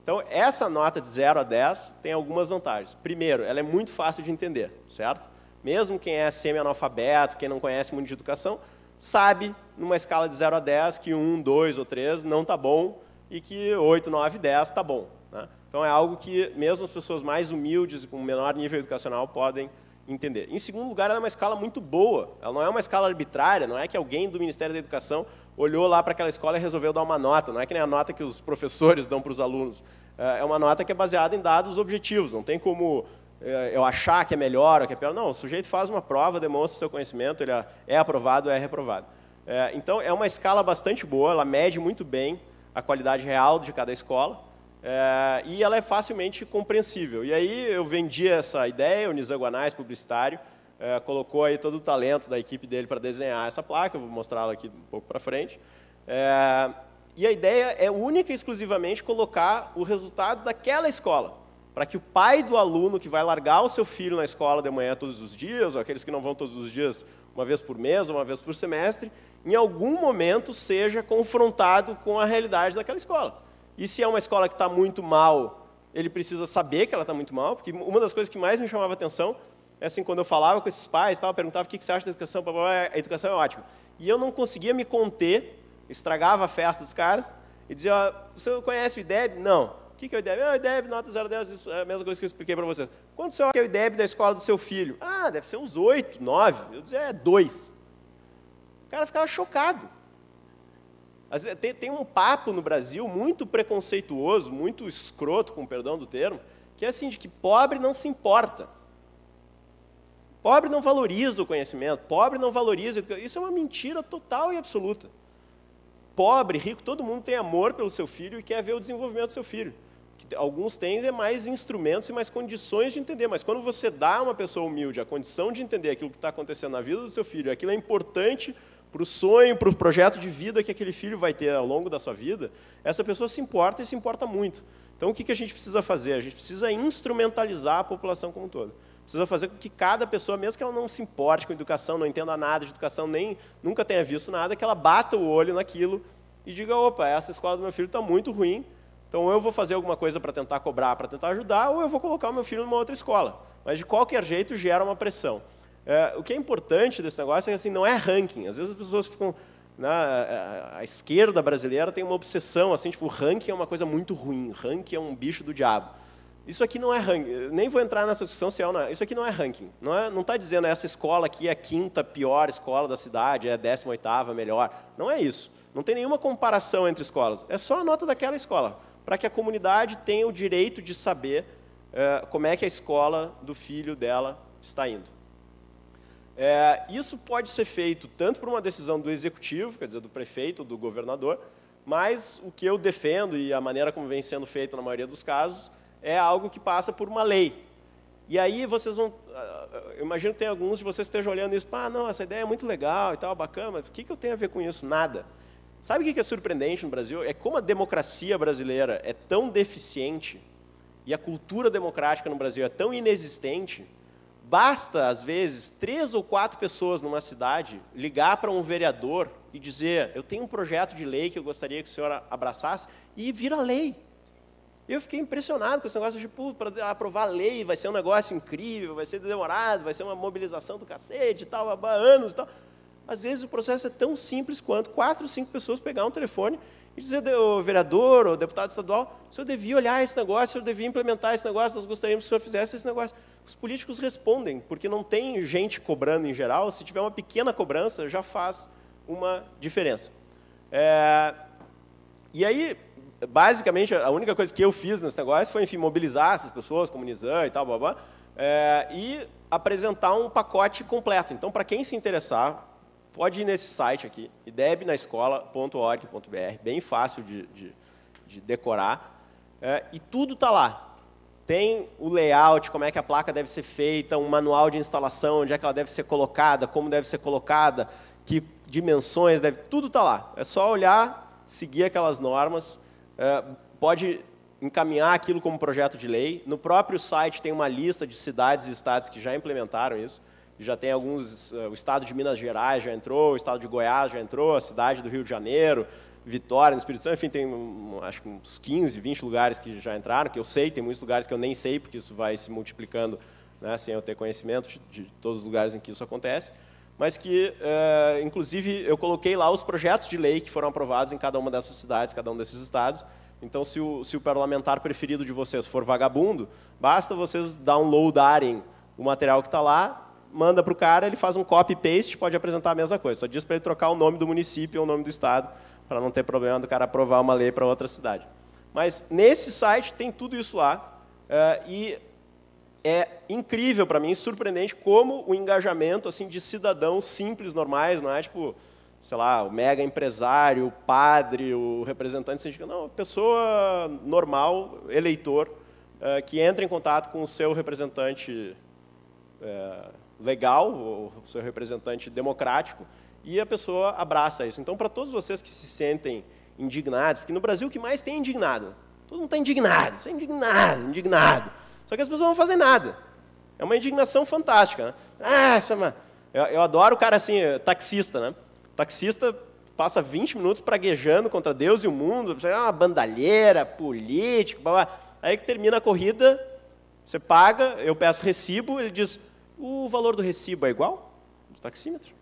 Então, essa nota de 0 a 10 tem algumas vantagens. Primeiro, ela é muito fácil de entender, certo? Mesmo quem é semi-analfabeto, quem não conhece muito de educação, sabe, numa escala de 0 a 10, que 1, 2 ou 3 não está bom e que 8, 9, 10 está bom, né? Então, é algo que mesmo as pessoas mais humildes e com menor nível educacional podem entender. Em segundo lugar, ela é uma escala muito boa. Ela não é uma escala arbitrária, não é que alguém do Ministério da Educação olhou lá para aquela escola e resolveu dar uma nota. Não é que nem a nota que os professores dão para os alunos. É uma nota que é baseada em dados objetivos. Não tem como eu achar que é melhor ou que é pior. Não, o sujeito faz uma prova, demonstra o seu conhecimento, ele é aprovado ou é reprovado. Então, é uma escala bastante boa, ela mede muito bem a qualidade real de cada escola. E ela é facilmente compreensível. E aí eu vendi essa ideia, o Nizam Guanais, publicitário, colocou aí todo o talento da equipe dele para desenhar essa placa, eu vou mostrá-la aqui um pouco para frente. E a ideia é única e exclusivamente colocar o resultado daquela escola, para que o pai do aluno que vai largar o seu filho na escola de manhã todos os dias, ou aqueles que não vão todos os dias, uma vez por mês ou uma vez por semestre, em algum momento seja confrontado com a realidade daquela escola. E se é uma escola que está muito mal, ele precisa saber que ela está muito mal, porque uma das coisas que mais me chamava a atenção é assim, quando eu falava com esses pais, perguntava o que você acha da educação, a educação é ótima. E eu não conseguia me conter, estragava a festa dos caras, e dizia: você conhece o IDEB? Não. O que é o IDEB? O IDEB, nota 0 a 10, isso é a mesma coisa que eu expliquei para vocês. Quanto você acha que é o IDEB da escola do seu filho? Ah, deve ser uns 8, 9. Eu dizia: 2. O cara ficava chocado. Tem um papo no Brasil muito preconceituoso, muito escroto, com perdão do termo, que é assim, de que pobre não se importa. Pobre não valoriza o conhecimento, pobre não valoriza a educação. Isso é uma mentira total e absoluta. Pobre, rico, todo mundo tem amor pelo seu filho e quer ver o desenvolvimento do seu filho. Alguns têm mais instrumentos e mais condições de entender, mas quando você dá a uma pessoa humilde a condição de entender aquilo que está acontecendo na vida do seu filho, aquilo é importante para o sonho, para o projeto de vida que aquele filho vai ter ao longo da sua vida, essa pessoa se importa e se importa muito. Então, o que a gente precisa fazer? A gente precisa instrumentalizar a população como um todo. Precisa fazer com que cada pessoa, mesmo que ela não se importe com educação, não entenda nada de educação, nem nunca tenha visto nada, que ela bata o olho naquilo e diga: opa, essa escola do meu filho está muito ruim, então ou eu vou fazer alguma coisa para tentar cobrar, para tentar ajudar, ou eu vou colocar o meu filho numa outra escola. Mas, de qualquer jeito, gera uma pressão. O que é importante desse negócio é que assim, não é ranking. Às vezes as pessoas ficam... A esquerda brasileira tem uma obsessão, assim, tipo, ranking é uma coisa muito ruim, ranking é um bicho do diabo. Isso aqui não é ranking, nem vou entrar nessa discussão se é ou não é. Isso aqui não é ranking, não está dizendo essa escola aqui é a 5ª pior escola da cidade, é a 18ª melhor. Não é isso, não tem nenhuma comparação entre escolas, é só a nota daquela escola, para que a comunidade tenha o direito de saber como é que a escola do filho dela está indo. Isso pode ser feito tanto por uma decisão do executivo, quer dizer, do prefeito, do governador, mas o que eu defendo e a maneira como vem sendo feito na maioria dos casos é algo que passa por uma lei. E aí vocês vão... Eu imagino que tem alguns de vocês que estejam olhando isso, não, essa ideia é muito legal e tal, bacana, mas o que eu tenho a ver com isso? Nada. Sabe o que é surpreendente no Brasil? É como a democracia brasileira é tão deficiente e a cultura democrática no Brasil é tão inexistente. Basta, às vezes, 3 ou 4 pessoas numa cidade ligar para um vereador e dizer: eu tenho um projeto de lei que eu gostaria que o senhor abraçasse, e vira lei. Eu fiquei impressionado com esse negócio de, para aprovar a lei, vai ser um negócio incrível, vai ser demorado, vai ser uma mobilização do cacete, e tal, anos e tal. Às vezes o processo é tão simples quanto 4 ou 5 pessoas pegar um telefone e dizer: o vereador ou deputado estadual, o senhor devia olhar esse negócio, o senhor devia implementar esse negócio, nós gostaríamos que o senhor fizesse esse negócio. Os políticos respondem, porque não tem gente cobrando em geral. Se tiver uma pequena cobrança, já faz uma diferença. E aí, basicamente, a única coisa que eu fiz nesse negócio foi, enfim, mobilizar essas pessoas, comunizar e tal, e apresentar um pacote completo. Então, para quem se interessar, pode ir nesse site aqui, idebnaescola.org.br, bem fácil de decorar, e tudo está lá. Tem o layout, como é que a placa deve ser feita, um manual de instalação, onde é que ela deve ser colocada, como deve ser colocada, que dimensões deve... Tudo está lá. É só olhar, seguir aquelas normas, pode encaminhar aquilo como projeto de lei. No próprio site tem uma lista de cidades e estados que já implementaram isso. Já tem alguns... O estado de Minas Gerais já entrou, o estado de Goiás já entrou, a cidade do Rio de Janeiro, Vitória, no Espírito Santo, enfim, tem acho que uns 15, 20 lugares que já entraram, que eu sei, tem muitos lugares que eu nem sei, porque isso vai se multiplicando, né, sem eu ter conhecimento de todos os lugares em que isso acontece, mas que, inclusive, eu coloquei lá os projetos de lei que foram aprovados em cada uma dessas cidades, cada um desses estados. Então, se o parlamentar preferido de vocês for vagabundo, basta vocês downloadarem o material que está lá, manda para o cara, ele faz um copy-paste, pode apresentar a mesma coisa, só diz para ele trocar o nome do município ou o nome do estado, para não ter problema do cara aprovar uma lei para outra cidade. Mas nesse site tem tudo isso lá, e é incrível para mim, surpreendente, como o engajamento assim, de cidadãos simples, normais, não é tipo, sei lá, o mega empresário, o padre, o representante sindical, não, pessoa normal, eleitor, que entra em contato com o seu representante legal, o seu representante democrático, e a pessoa abraça isso. Então, para todos vocês que se sentem indignados, porque no Brasil o que mais tem é indignado. Todo mundo está indignado, você é indignado, indignado. Só que as pessoas não vão fazer nada. É uma indignação fantástica. Né? Eu adoro o cara assim, taxista. Né? O taxista passa 20 minutos praguejando contra Deus e o mundo, uma bandalheira, político, blá, blá. Aí que termina a corrida, você paga, eu peço recibo, ele diz: o valor do recibo é igual do taxímetro?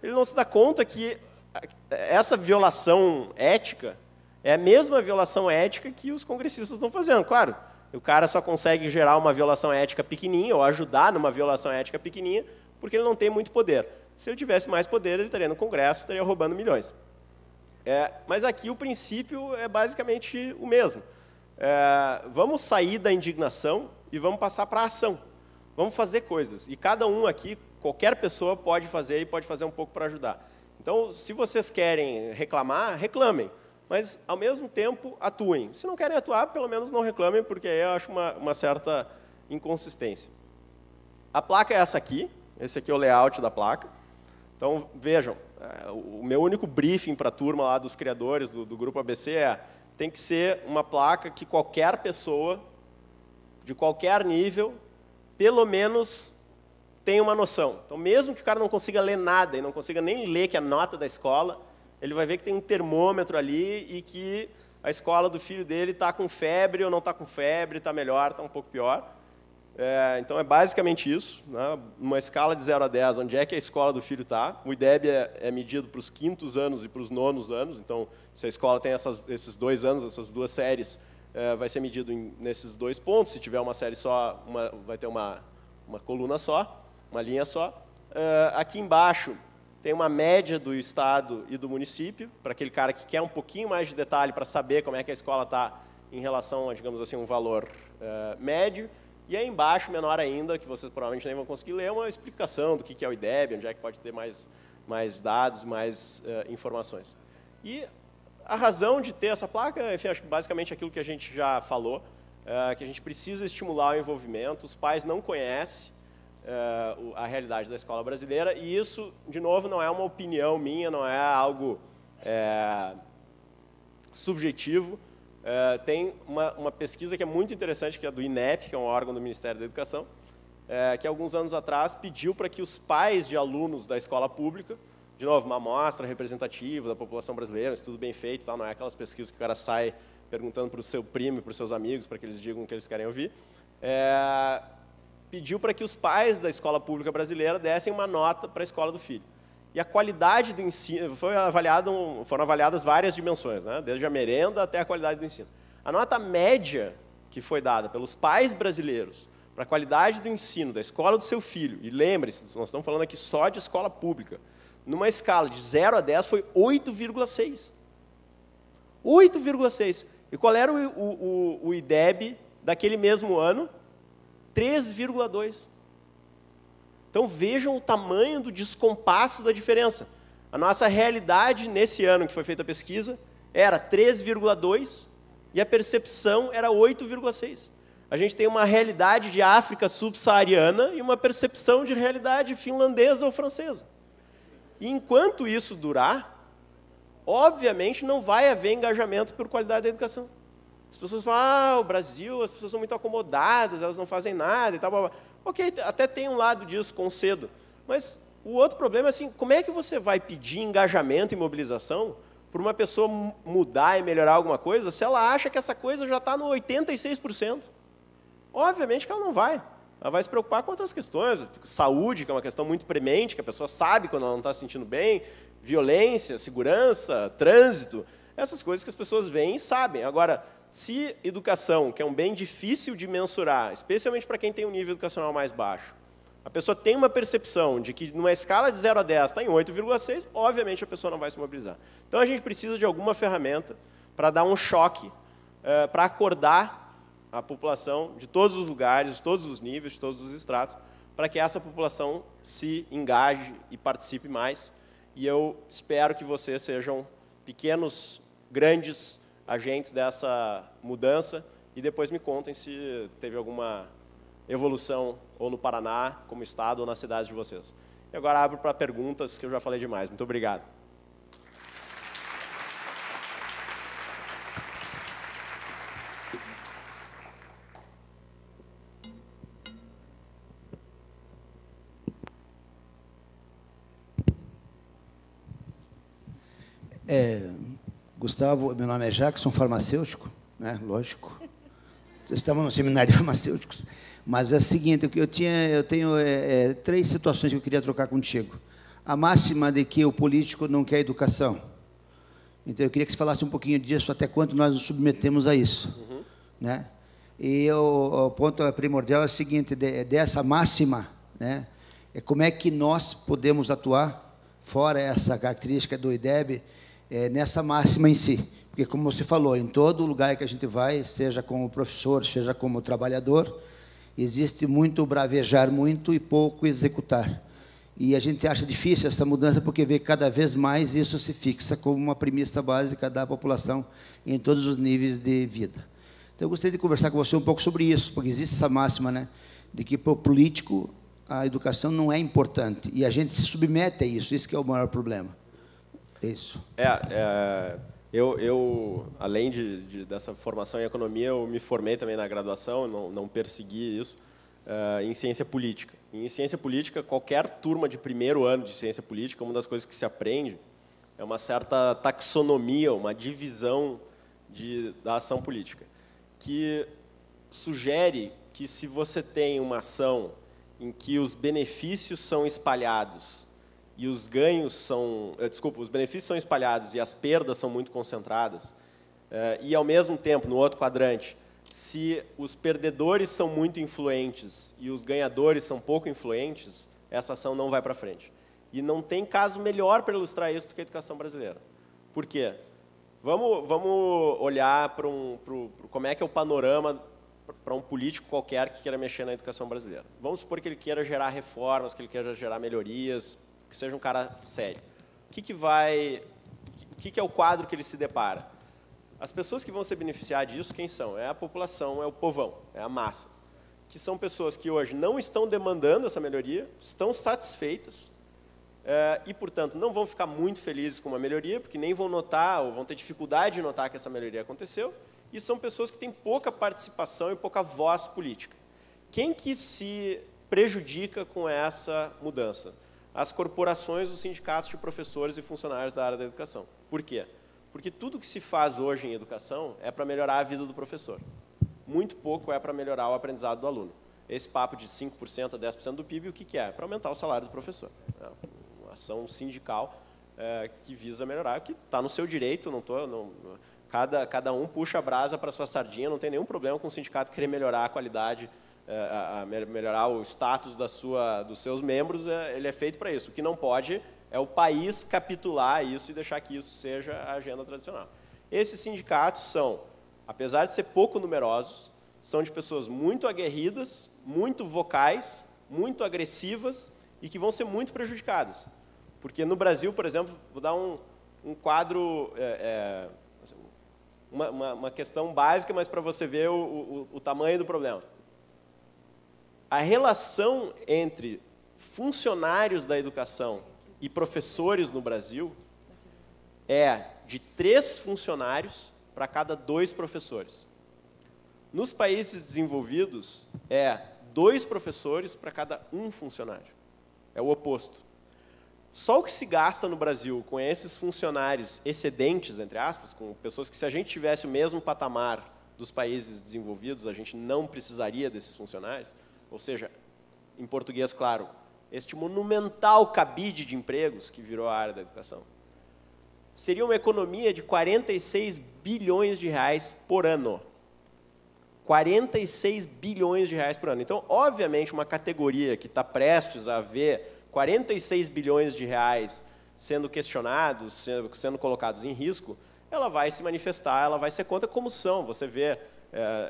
Ele não se dá conta que essa violação ética é a mesma violação ética que os congressistas estão fazendo. Claro, o cara só consegue gerar uma violação ética pequenininha, ou ajudar numa violação ética pequenininha, porque ele não tem muito poder. Se ele tivesse mais poder, ele estaria no Congresso, estaria roubando milhões. Mas aqui o princípio é basicamente o mesmo. Vamos sair da indignação e vamos passar para a ação. Vamos fazer coisas. E cada um aqui, qualquer pessoa pode fazer e pode fazer um pouco para ajudar. Então, se vocês querem reclamar, reclamem. Mas, ao mesmo tempo, atuem. Se não querem atuar, pelo menos não reclamem, porque aí eu acho uma certa inconsistência. A placa é essa aqui. Esse aqui é o layout da placa. Então, vejam, o meu único briefing para a turma lá dos criadores do Grupo ABC tem que ser uma placa que qualquer pessoa, de qualquer nível, pelo menos tem uma noção. Então, mesmo que o cara não consiga ler nada e não consiga nem ler que é a nota da escola, ele vai ver que tem um termômetro ali e que a escola do filho dele está com febre ou não está com febre, está melhor, está um pouco pior. Então, é basicamente isso. Né? Uma escala de 0 a 10, onde é que a escola do filho está. O IDEB é medido para os 5º anos e para os 9º anos. Então, se a escola tem esses 2 anos, essas 2 séries, vai ser medido nesses 2 pontos. Se tiver uma série só, vai ter uma coluna só, uma linha só. Aqui embaixo tem uma média do estado e do município, para aquele cara que quer um pouquinho mais de detalhe para saber como é que a escola está em relação a, digamos assim, um valor médio. E aí embaixo, menor ainda, que vocês provavelmente nem vão conseguir ler, uma explicação do que é o IDEB, onde é que pode ter mais dados, mais informações. E a razão de ter essa placa, enfim, acho que basicamente aquilo que a gente já falou, que a gente precisa estimular o envolvimento, os pais não conhecem a realidade da escola brasileira, e isso, de novo, não é uma opinião minha, não é algo subjetivo. Tem uma pesquisa que é muito interessante, que é do INEP, que é um órgão do Ministério da Educação, que alguns anos atrás pediu para que os pais de alunos da escola pública, de novo, uma amostra representativa da população brasileira, um estudo bem feito, não é aquelas pesquisas que o cara sai perguntando para o seu primo e para os seus amigos, para que eles digam o que eles querem ouvir, pediu para que os pais da escola pública brasileira dessem uma nota para a escola do filho. E a qualidade do ensino, foram avaliadas várias dimensões, né? Desde a merenda até a qualidade do ensino. A nota média que foi dada pelos pais brasileiros para a qualidade do ensino da escola do seu filho, e lembre-se, nós estamos falando aqui só de escola pública, numa escala de 0 a 10 foi 8,6. 8,6. E qual era o IDEB daquele mesmo ano? 3,2. Então vejam o tamanho do descompasso da diferença. A nossa realidade nesse ano que foi feita a pesquisa era 3,2 e a percepção era 8,6. A gente tem uma realidade de África subsaariana e uma percepção de realidade finlandesa ou francesa. E enquanto isso durar, obviamente não vai haver engajamento por qualidade da educação. As pessoas falam, o Brasil, as pessoas são muito acomodadas, elas não fazem nada e tal. Blá, blá. Ok, até tem um lado disso, concedo. Mas o outro problema é assim, como é que você vai pedir engajamento e mobilização para uma pessoa mudar e melhorar alguma coisa se ela acha que essa coisa já está no 86%? Obviamente que ela não vai. Ela vai se preocupar com outras questões, saúde, que é uma questão muito premente, que a pessoa sabe quando ela não está se sentindo bem, violência, segurança, trânsito, essas coisas que as pessoas veem e sabem. Agora, se educação, que é um bem difícil de mensurar, especialmente para quem tem um nível educacional mais baixo, a pessoa tem uma percepção de que numa escala de 0 a 10 está em 8,6, obviamente a pessoa não vai se mobilizar. Então a gente precisa de alguma ferramenta para dar um choque, para acordar a população de todos os lugares, de todos os níveis, de todos os estratos, para que essa população se engaje e participe mais. E eu espero que vocês sejam pequenos, grandes agentes dessa mudança e depois me contem se teve alguma evolução ou no Paraná, como estado, ou nas cidades de vocês. E agora abro para perguntas, que eu já falei demais. Muito obrigado. Gustavo, meu nome é Jackson, farmacêutico, né? Lógico. Estamos no seminário de farmacêuticos. Mas é o seguinte, eu tenho 3 situações que eu queria trocar contigo. A máxima de que o político não quer educação. Então, eu queria que você falasse um pouquinho disso, até quanto nós nos submetemos a isso. Né? E o ponto primordial é o seguinte, dessa máxima, né? Como é que nós podemos atuar, fora essa característica do IDEB, nessa máxima em si. Porque, como você falou, em todo lugar que a gente vai, seja como professor, seja como trabalhador, existe muito bravejar muito e pouco executar. E a gente acha difícil essa mudança porque vê que cada vez mais isso se fixa como uma premissa básica da população em todos os níveis de vida. Então, eu gostaria de conversar com você um pouco sobre isso, porque existe essa máxima, né, de que para o político a educação não é importante. E a gente se submete a isso, isso que é o maior problema. É isso. Eu além dessa formação em economia, eu me formei também na graduação, não persegui isso, em ciência política. Em ciência política, qualquer turma de primeiro ano de ciência política, uma das coisas que se aprende é uma certa taxonomia, uma divisão da ação política, que sugere que se você tem uma ação em que os benefícios são espalhados e os ganhos são... os benefícios são espalhados e as perdas são muito concentradas, e, ao mesmo tempo, no outro quadrante, se os perdedores são muito influentes e os ganhadores são pouco influentes, essa ação não vai para frente. E não tem caso melhor para ilustrar isso do que a educação brasileira. Por quê? Vamos olhar para como é que é o panorama para um político qualquer que queira mexer na educação brasileira. Vamos supor que ele queira gerar reformas, que ele queira gerar melhorias, que seja um cara sério. O que é o quadro que ele se depara? As pessoas que vão se beneficiar disso, quem são? É a população, é o povão, é a massa. Que são pessoas que hoje não estão demandando essa melhoria, estão satisfeitas, e, portanto, não vão ficar muito felizes com uma melhoria, porque nem vão notar ou vão ter dificuldade de notar que essa melhoria aconteceu, e são pessoas que têm pouca participação e pouca voz política. Quem que se prejudica com essa mudança? As corporações, os sindicatos de professores e funcionários da área da educação. Por quê? Porque tudo que se faz hoje em educação é para melhorar a vida do professor. Muito pouco é para melhorar o aprendizado do aluno. Esse papo de 5% a 10% do PIB, o que é? Para aumentar o salário do professor. É uma ação sindical que visa melhorar, que está no seu direito, cada um puxa a brasa para a sua sardinha, não tem nenhum problema com o sindicato querer melhorar a qualidade, melhorar o status dos seus membros, ele é feito para isso. O que não pode é o país capitular isso e deixar que isso seja a agenda tradicional. Esses sindicatos são, apesar de ser pouco numerosos, são de pessoas muito aguerridas, muito vocais, muito agressivas e que vão ser muito prejudicadas. Porque no Brasil, por exemplo, vou dar um quadro, uma questão básica, mas para você ver o tamanho do problema. A relação entre funcionários da educação e professores no Brasil é de 3 funcionários para cada 2 professores. Nos países desenvolvidos, é 2 professores para cada 1 funcionário. É o oposto. Só o que se gasta no Brasil com esses funcionários excedentes, entre aspas, com pessoas que, se a gente tivesse o mesmo patamar dos países desenvolvidos, a gente não precisaria desses funcionários, ou seja, em português, claro, este monumental cabide de empregos que virou a área da educação, seria uma economia de 46 bilhões de reais por ano. 46 bilhões de reais por ano. Então, obviamente, uma categoria que está prestes a ver 46 bilhões de reais sendo questionados, sendo colocados em risco, ela vai se manifestar, ela vai ser contra como são. Você vê,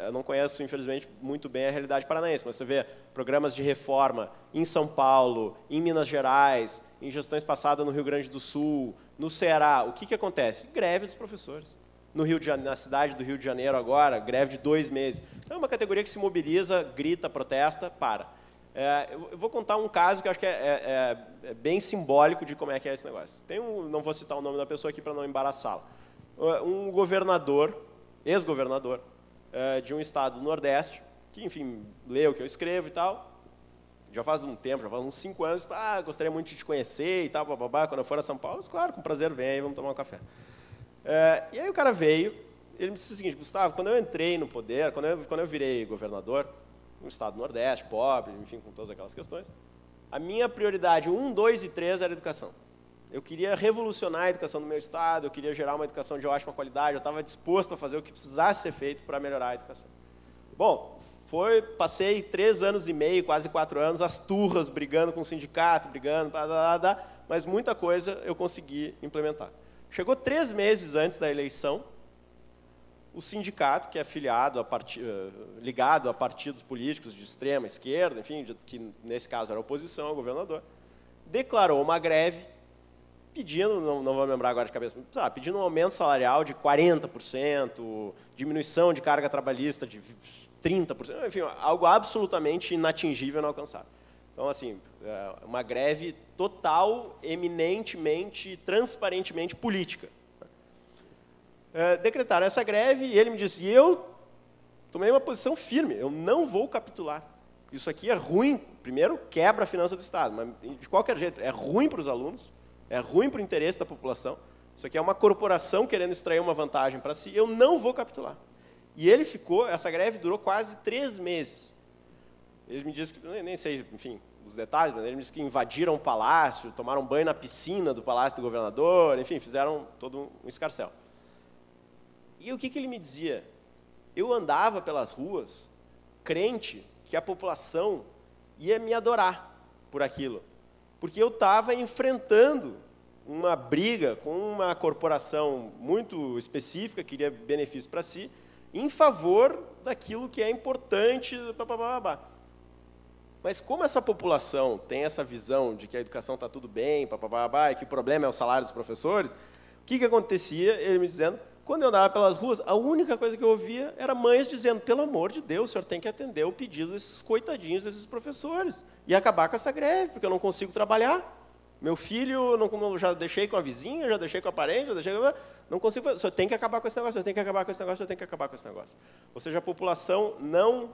eu não conheço, infelizmente, muito bem a realidade paranaense, mas você vê programas de reforma em São Paulo, em Minas Gerais, em gestões passadas no Rio Grande do Sul, no Ceará. O que acontece? Greve dos professores. Na cidade do Rio de Janeiro agora, greve de 2 meses. Então, é uma categoria que se mobiliza, grita, protesta, para. Eu vou contar um caso que eu acho que é bem simbólico de como é que é esse negócio. Não vou citar o nome da pessoa aqui para não embaraçá-la. Um governador, ex-governador, de um estado do Nordeste, que, enfim, lê o que eu escrevo e tal, já faz um tempo, já faz uns 5 anos, gostaria muito de te conhecer e tal, bababá, quando eu for a São Paulo, claro, com prazer, vem aí, vamos tomar um café. E aí o cara veio, ele me disse o seguinte: Gustavo, quando eu entrei no poder, quando eu virei governador, um estado do Nordeste, pobre, enfim, com todas aquelas questões, a minha prioridade 1, 2 e 3 era a educação. Eu queria revolucionar a educação do meu estado, eu queria gerar uma educação de ótima qualidade, eu estava disposto a fazer o que precisasse ser feito para melhorar a educação. Bom, passei 3 anos e meio, quase 4 anos, as turras, brigando com o sindicato, mas muita coisa eu consegui implementar. Chegou 3 meses antes da eleição, o sindicato, que é ligado a partidos políticos de extrema esquerda, enfim, que nesse caso era oposição ao governador, declarou uma greve pedindo, não vou lembrar agora de cabeça, pedindo um aumento salarial de 40%, diminuição de carga trabalhista de 30%, enfim, algo absolutamente inatingível e inalcançável. Então, assim, uma greve total, eminentemente, transparentemente política. Decretaram essa greve e ele me disse, eu tomei uma posição firme, eu não vou capitular. Isso aqui é ruim, primeiro quebra a finança do Estado, mas de qualquer jeito, é ruim para os alunos, é ruim para o interesse da população, isso aqui é uma corporação querendo extrair uma vantagem para si, eu não vou capitular. E ele essa greve durou quase 3 meses. Ele me disse que, nem sei, enfim, os detalhes, mas ele me disse que invadiram o palácio, tomaram banho na piscina do palácio do governador, enfim, fizeram todo um escarcéu. E o que ele me dizia? Eu andava pelas ruas, crente que a população ia me adorar por aquilo, porque eu estava enfrentando uma briga com uma corporação muito específica, que queria benefício para si, em favor daquilo que é importante, Mas como essa população tem essa visão de que a educação está tudo bem, e que o problema é o salário dos professores, o que acontecia? Ele me dizendo, quando eu andava pelas ruas, a única coisa que eu ouvia era mães dizendo, pelo amor de Deus, o senhor tem que atender o pedido desses coitadinhos, desses professores, e acabar com essa greve, porque eu não consigo trabalhar. Meu filho, não, já deixei com a vizinha, já deixei com a parente, já deixei com a... Não consigo fazer. O senhor tem que acabar com esse negócio, o senhor tem que acabar com esse negócio, o senhor tem que acabar com esse negócio. Ou seja, a população não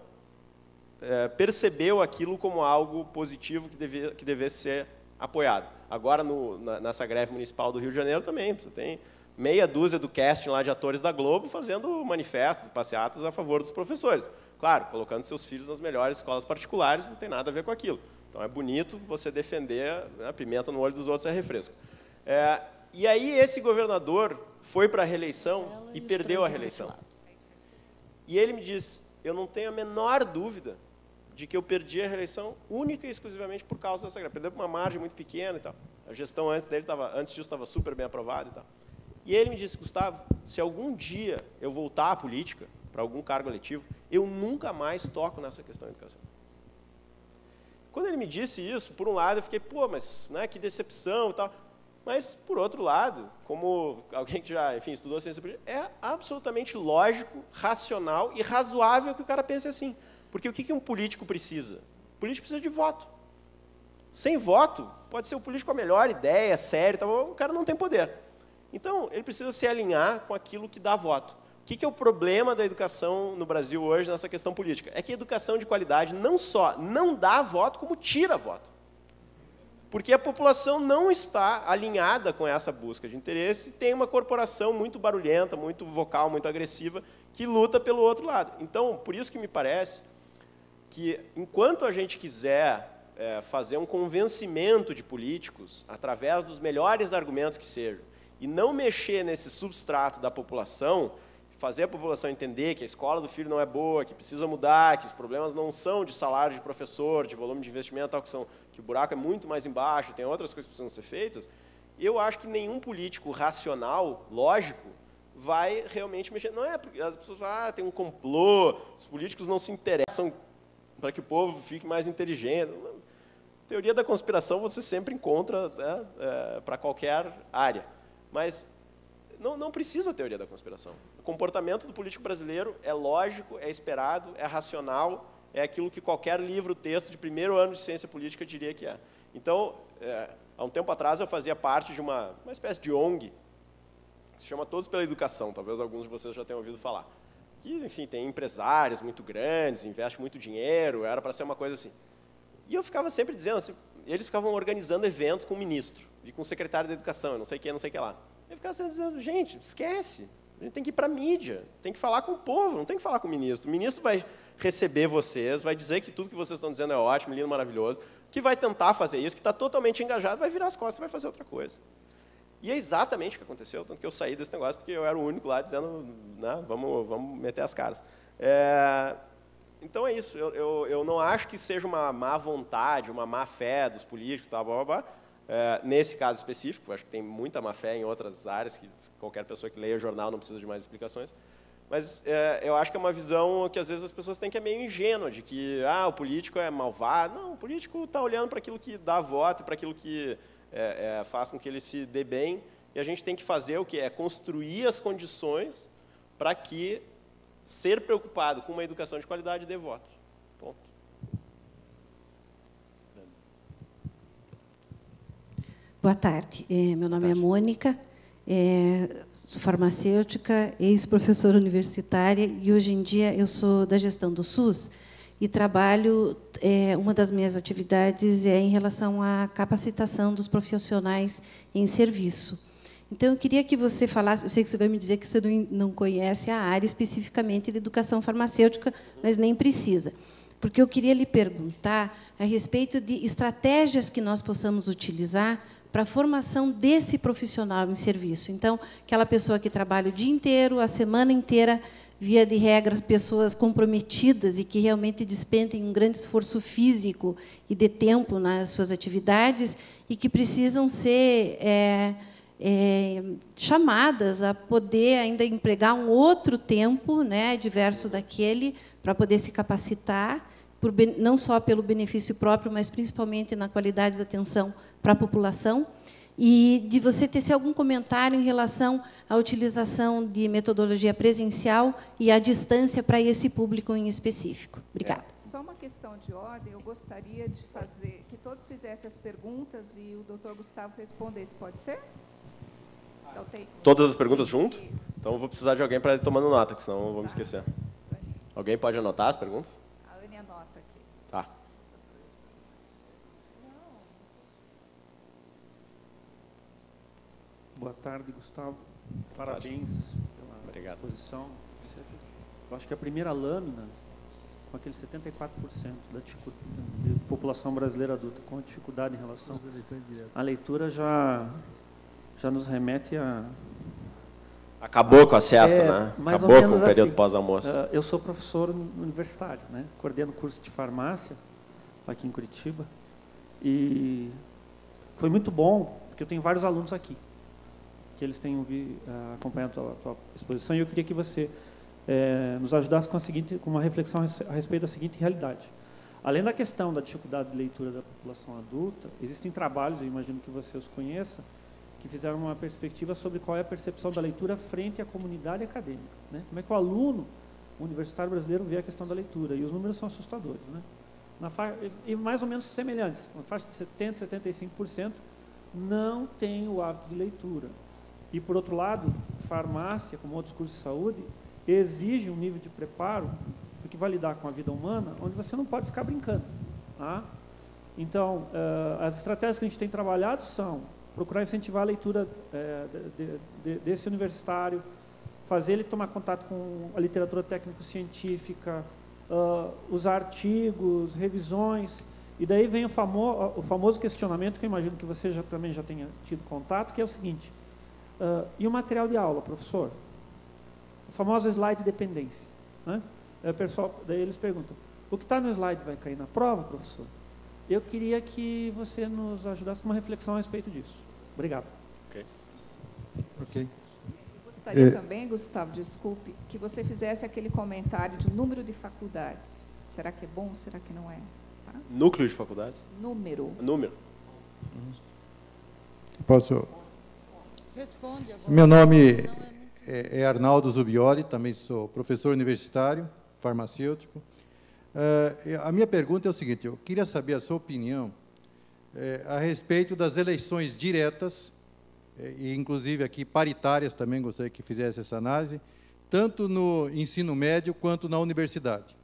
percebeu aquilo como algo positivo que devesse ser apoiado. Agora, nessa greve municipal do Rio de Janeiro também, você tem meia dúzia do casting lá de atores da Globo fazendo manifestos, passeatas a favor dos professores. Claro, colocando seus filhos nas melhores escolas particulares, não tem nada a ver com aquilo. Então, é bonito você defender, né, pimenta no olho dos outros é refresco. E aí, esse governador foi para a reeleição e perdeu a reeleição. E ele me disse, eu não tenho a menor dúvida de que eu perdi a reeleição única e exclusivamente por causa dessa greve. Perdeu por uma margem muito pequena e tal. A gestão antes disso estava super bem aprovada e tal. E ele me disse, Gustavo, se algum dia eu voltar à política, para algum cargo eletivo, eu nunca mais toco nessa questão da educação. Quando ele me disse isso, por um lado, eu fiquei, pô, mas né, que decepção e tal. Mas, por outro lado, como alguém que já, enfim, estudou ciência política, é absolutamente lógico, racional e razoável que o cara pense assim. Porque o que um político precisa? O político precisa de voto. Sem voto, pode ser o político com a melhor ideia, sério, tal, o cara não tem poder. Então, ele precisa se alinhar com aquilo que dá voto. O que é o problema da educação no Brasil hoje nessa questão política? É que a educação de qualidade não só não dá voto, como tira voto. Porque a população não está alinhada com essa busca de interesse e tem uma corporação muito barulhenta, muito vocal, muito agressiva, que luta pelo outro lado. Então, por isso que me parece que, enquanto a gente quiser fazer um convencimento de políticos, através dos melhores argumentos que sejam, e não mexer nesse substrato da população, fazer a população entender que a escola do filho não é boa, que precisa mudar, que os problemas não são de salário de professor, de volume de investimento, tal, que o buraco é muito mais embaixo, tem outras coisas que precisam ser feitas, eu acho que nenhum político racional, lógico, vai realmente mexer. Não é porque as pessoas falam, tem um complô, os políticos não se interessam para que o povo fique mais inteligente. Teoria da conspiração você sempre encontra, né, para qualquer área. Mas não precisa teoria da conspiração. O comportamento do político brasileiro é lógico, é esperado, é racional, é aquilo que qualquer livro, texto de primeiro ano de ciência política diria que é. Então, há um tempo atrás eu fazia parte de uma espécie de ONG, que se chama Todos pela Educação, talvez alguns de vocês já tenham ouvido falar. Que, enfim, tem empresários muito grandes, investe muito dinheiro, era para ser uma coisa assim. E eu ficava sempre dizendo assim, eles ficavam organizando eventos com o ministro e com o secretário da educação, não sei o que lá. Eu ficava sempre dizendo, gente, esquece, a gente tem que ir para a mídia, tem que falar com o povo, não tem que falar com o ministro. O ministro vai receber vocês, vai dizer que tudo que vocês estão dizendo é ótimo, lindo, maravilhoso, que vai tentar fazer isso, que está totalmente engajado, vai virar as costas e vai fazer outra coisa. E é exatamente o que aconteceu, tanto que eu saí desse negócio, porque eu era o único lá dizendo, né, vamos meter as caras. Então é isso, eu não acho que seja uma má vontade, uma má fé dos políticos, blá, blá, blá. Nesse caso específico, acho que tem muita má fé em outras áreas, que qualquer pessoa que leia jornal não precisa de mais explicações, mas eu acho que é uma visão que às vezes as pessoas têm que é meio ingênua, de que o político é malvado. Não, o político está olhando para aquilo que dá voto, para aquilo que faz com que ele se dê bem, e a gente tem que fazer o que é construir as condições para que ser preocupado com uma educação de qualidade dê voto. Ponto. Boa tarde. Meu nome é Mônica, sou farmacêutica, ex-professora universitária e, hoje em dia, eu sou da gestão do SUS e trabalho, uma das minhas atividades é em relação à capacitação dos profissionais em serviço. Então, eu queria que você falasse, eu sei que você vai me dizer que você não conhece a área especificamente de educação farmacêutica, mas nem precisa, porque eu queria lhe perguntar a respeito de estratégias que nós possamos utilizar para a formação desse profissional em serviço. Então, aquela pessoa que trabalha o dia inteiro, a semana inteira, via de regra, pessoas comprometidas e que realmente despendem um grande esforço físico e de tempo nas suas atividades e que precisam ser chamadas a poder ainda empregar um outro tempo, né, diverso daquele, para poder se capacitar, não só pelo benefício próprio, mas principalmente na qualidade da atenção para a população, e de você tecer algum comentário em relação à utilização de metodologia presencial e à distância para esse público em específico. Obrigada. só uma questão de ordem. Eu gostaria de fazer que todos fizessem as perguntas e o doutor Gustavo respondesse. Pode ser? Então, todas as perguntas junto? Então, eu vou precisar de alguém para ir tomando nota, que senão eu vou me esquecer. Alguém pode anotar as perguntas? A Anne anota aqui. Tá. Boa tarde, Gustavo. Parabéns pela exposição. Eu acho que a primeira lâmina, com aquele 74% de população brasileira adulta com dificuldade em relação à leitura, já nos remete a... Acabou com a siesta, né? Acabou com o período assim, pós-almoço. Eu sou professor universitário, né? Coordeno curso de farmácia aqui em Curitiba. E foi muito bom, porque eu tenho vários alunos aqui, que eles têm acompanhado a tua exposição, e eu queria que você nos ajudasse com uma reflexão a respeito da seguinte realidade. Além da questão da dificuldade de leitura da população adulta, existem trabalhos, eu imagino que você os conheça, que fizeram uma perspectiva sobre qual é a percepção da leitura frente à comunidade acadêmica, né? Como é que o aluno universitário brasileiro vê a questão da leitura, e os números são assustadores, né? E mais ou menos semelhantes, uma faixa de 70%, 75% não tem o hábito de leitura. E, por outro lado, farmácia, como outros cursos de saúde, exige um nível de preparo, porque vai lidar com a vida humana, onde você não pode ficar brincando. Tá? Então, as estratégias que a gente tem trabalhado são procurar incentivar a leitura desse universitário, fazer ele tomar contato com a literatura técnico-científica, usar artigos, revisões, e daí vem o famoso questionamento, que eu imagino que você também já tenha tido contato, que é o seguinte: e o material de aula, professor? O famoso slide dependência. Né? Pessoal, daí eles perguntam, o que está no slide vai cair na prova, professor? Eu queria que você nos ajudasse com uma reflexão a respeito disso. Obrigado. Ok. Gostaria também, Gustavo, desculpe, que você fizesse aquele comentário de número de faculdades. Será que é bom? Será que não é? Tá? Núcleo de faculdades? Número. Posso? Responde agora. Meu nome é Arnaldo Zubioli, também sou professor universitário, farmacêutico. A minha pergunta é o seguinte: eu queria saber a sua opinião a respeito das eleições diretas, e inclusive aqui paritárias também, gostaria que fizesse essa análise, tanto no ensino médio quanto na universidade.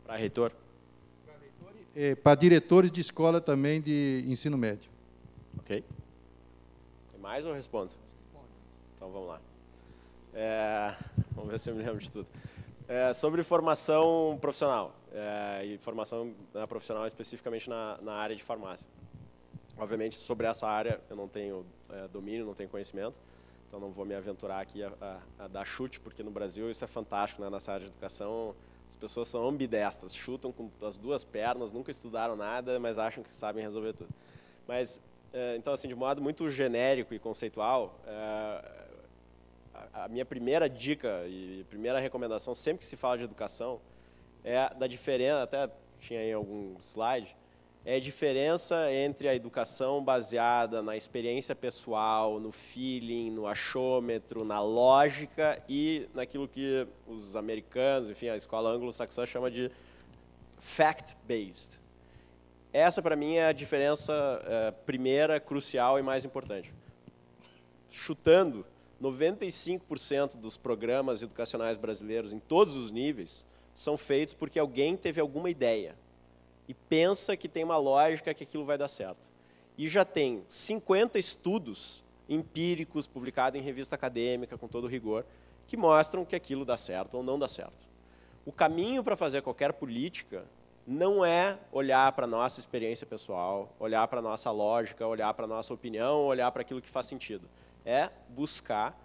Para reitor? Para diretores de escola também de ensino médio. Ok. Tem mais ou eu respondo? Então, vamos lá. Vamos ver se eu me lembro de tudo. Sobre formação profissional, e formação profissional especificamente na área de farmácia. Obviamente, sobre essa área eu não tenho domínio, não tenho conhecimento, então não vou me aventurar aqui a dar chute, porque no Brasil isso é fantástico, né? Nessa área de educação, as pessoas são ambidestras, chutam com as duas pernas, nunca estudaram nada, mas acham que sabem resolver tudo. Mas, então, assim, de modo muito genérico e conceitual, a minha primeira dica e primeira recomendação, sempre que se fala de educação, é da diferença, até tinha aí algum slide, é a diferença entre a educação baseada na experiência pessoal, no feeling, no achômetro, na lógica e naquilo que os americanos, enfim, a escola anglo-saxã chama de fact-based. Essa, para mim, é a diferença primeira, crucial e mais importante. Chutando, 95% dos programas educacionais brasileiros, em todos os níveis, são feitos porque alguém teve alguma ideia e pensa que tem uma lógica que aquilo vai dar certo. E já tem 50 estudos empíricos publicados em revista acadêmica, com todo rigor, que mostram que aquilo dá certo ou não dá certo. O caminho para fazer qualquer política não é olhar para a nossa experiência pessoal, olhar para a nossa lógica, olhar para a nossa opinião, olhar para aquilo que faz sentido. É buscar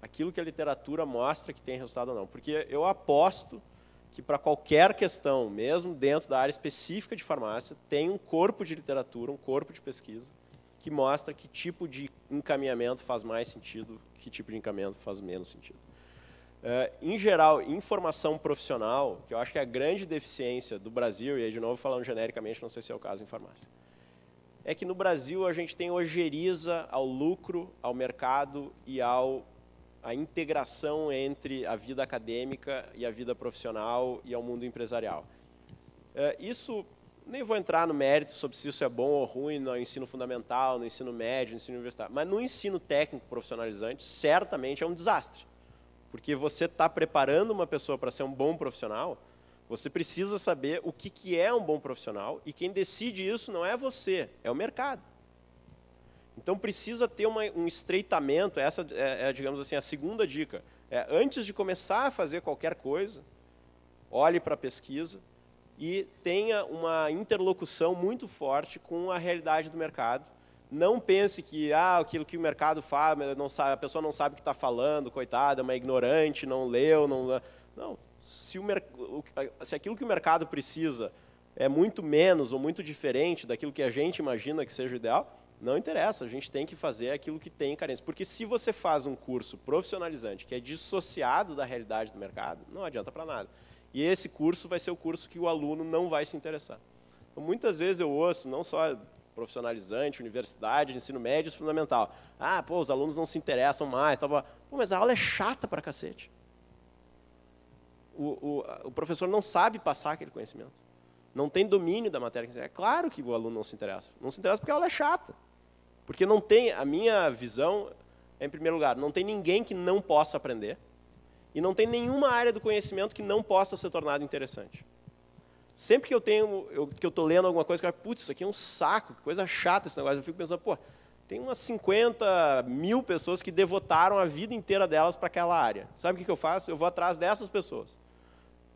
aquilo que a literatura mostra que tem resultado ou não. Porque eu aposto que para qualquer questão, mesmo dentro da área específica de farmácia, tem um corpo de literatura, um corpo de pesquisa, que mostra que tipo de encaminhamento faz mais sentido, que tipo de encaminhamento faz menos sentido. Em geral, em formação profissional, que eu acho que é a grande deficiência do Brasil, e aí de novo falando genericamente, não sei se é o caso em farmácia, é que no Brasil a gente tem ojeriza ao lucro, ao mercado e a integração entre a vida acadêmica e a vida profissional e ao mundo empresarial. Isso, nem vou entrar no mérito sobre se isso é bom ou ruim no ensino fundamental, no ensino médio, no ensino universitário, mas no ensino técnico profissionalizante, certamente é um desastre. Porque você está preparando uma pessoa para ser um bom profissional, você precisa saber o que é um bom profissional, e quem decide isso não é você, é o mercado. Então precisa ter um estreitamento, essa digamos assim, a segunda dica. Antes de começar a fazer qualquer coisa, olhe para a pesquisa e tenha uma interlocução muito forte com a realidade do mercado. Não pense que aquilo que o mercado faz, não sabe, a pessoa não sabe o que está falando, coitada, é uma ignorante, não leu. Não, se aquilo que o mercado precisa é muito menos ou muito diferente daquilo que a gente imagina que seja o ideal, não interessa, a gente tem que fazer aquilo que tem carência. Porque se você faz um curso profissionalizante que é dissociado da realidade do mercado, não adianta para nada. E esse curso vai ser o curso que o aluno não vai se interessar. Então, muitas vezes eu ouço, não só profissionalizante, universidade, ensino médio, fundamental. Os alunos não se interessam mais. Mas a aula é chata pra cacete. O professor não sabe passar aquele conhecimento. Não tem domínio da matéria. É claro que o aluno não se interessa. Não se interessa porque a aula é chata. Porque não tem, a minha visão, em primeiro lugar, não tem ninguém que não possa aprender e não tem nenhuma área do conhecimento que não possa ser tornada interessante. Sempre que eu estou lendo alguma coisa, putz, isso aqui é um saco, que coisa chata esse negócio, eu fico pensando, tem umas 50 mil pessoas que devotaram a vida inteira delas para aquela área. Sabe o que eu faço? Eu vou atrás dessas pessoas.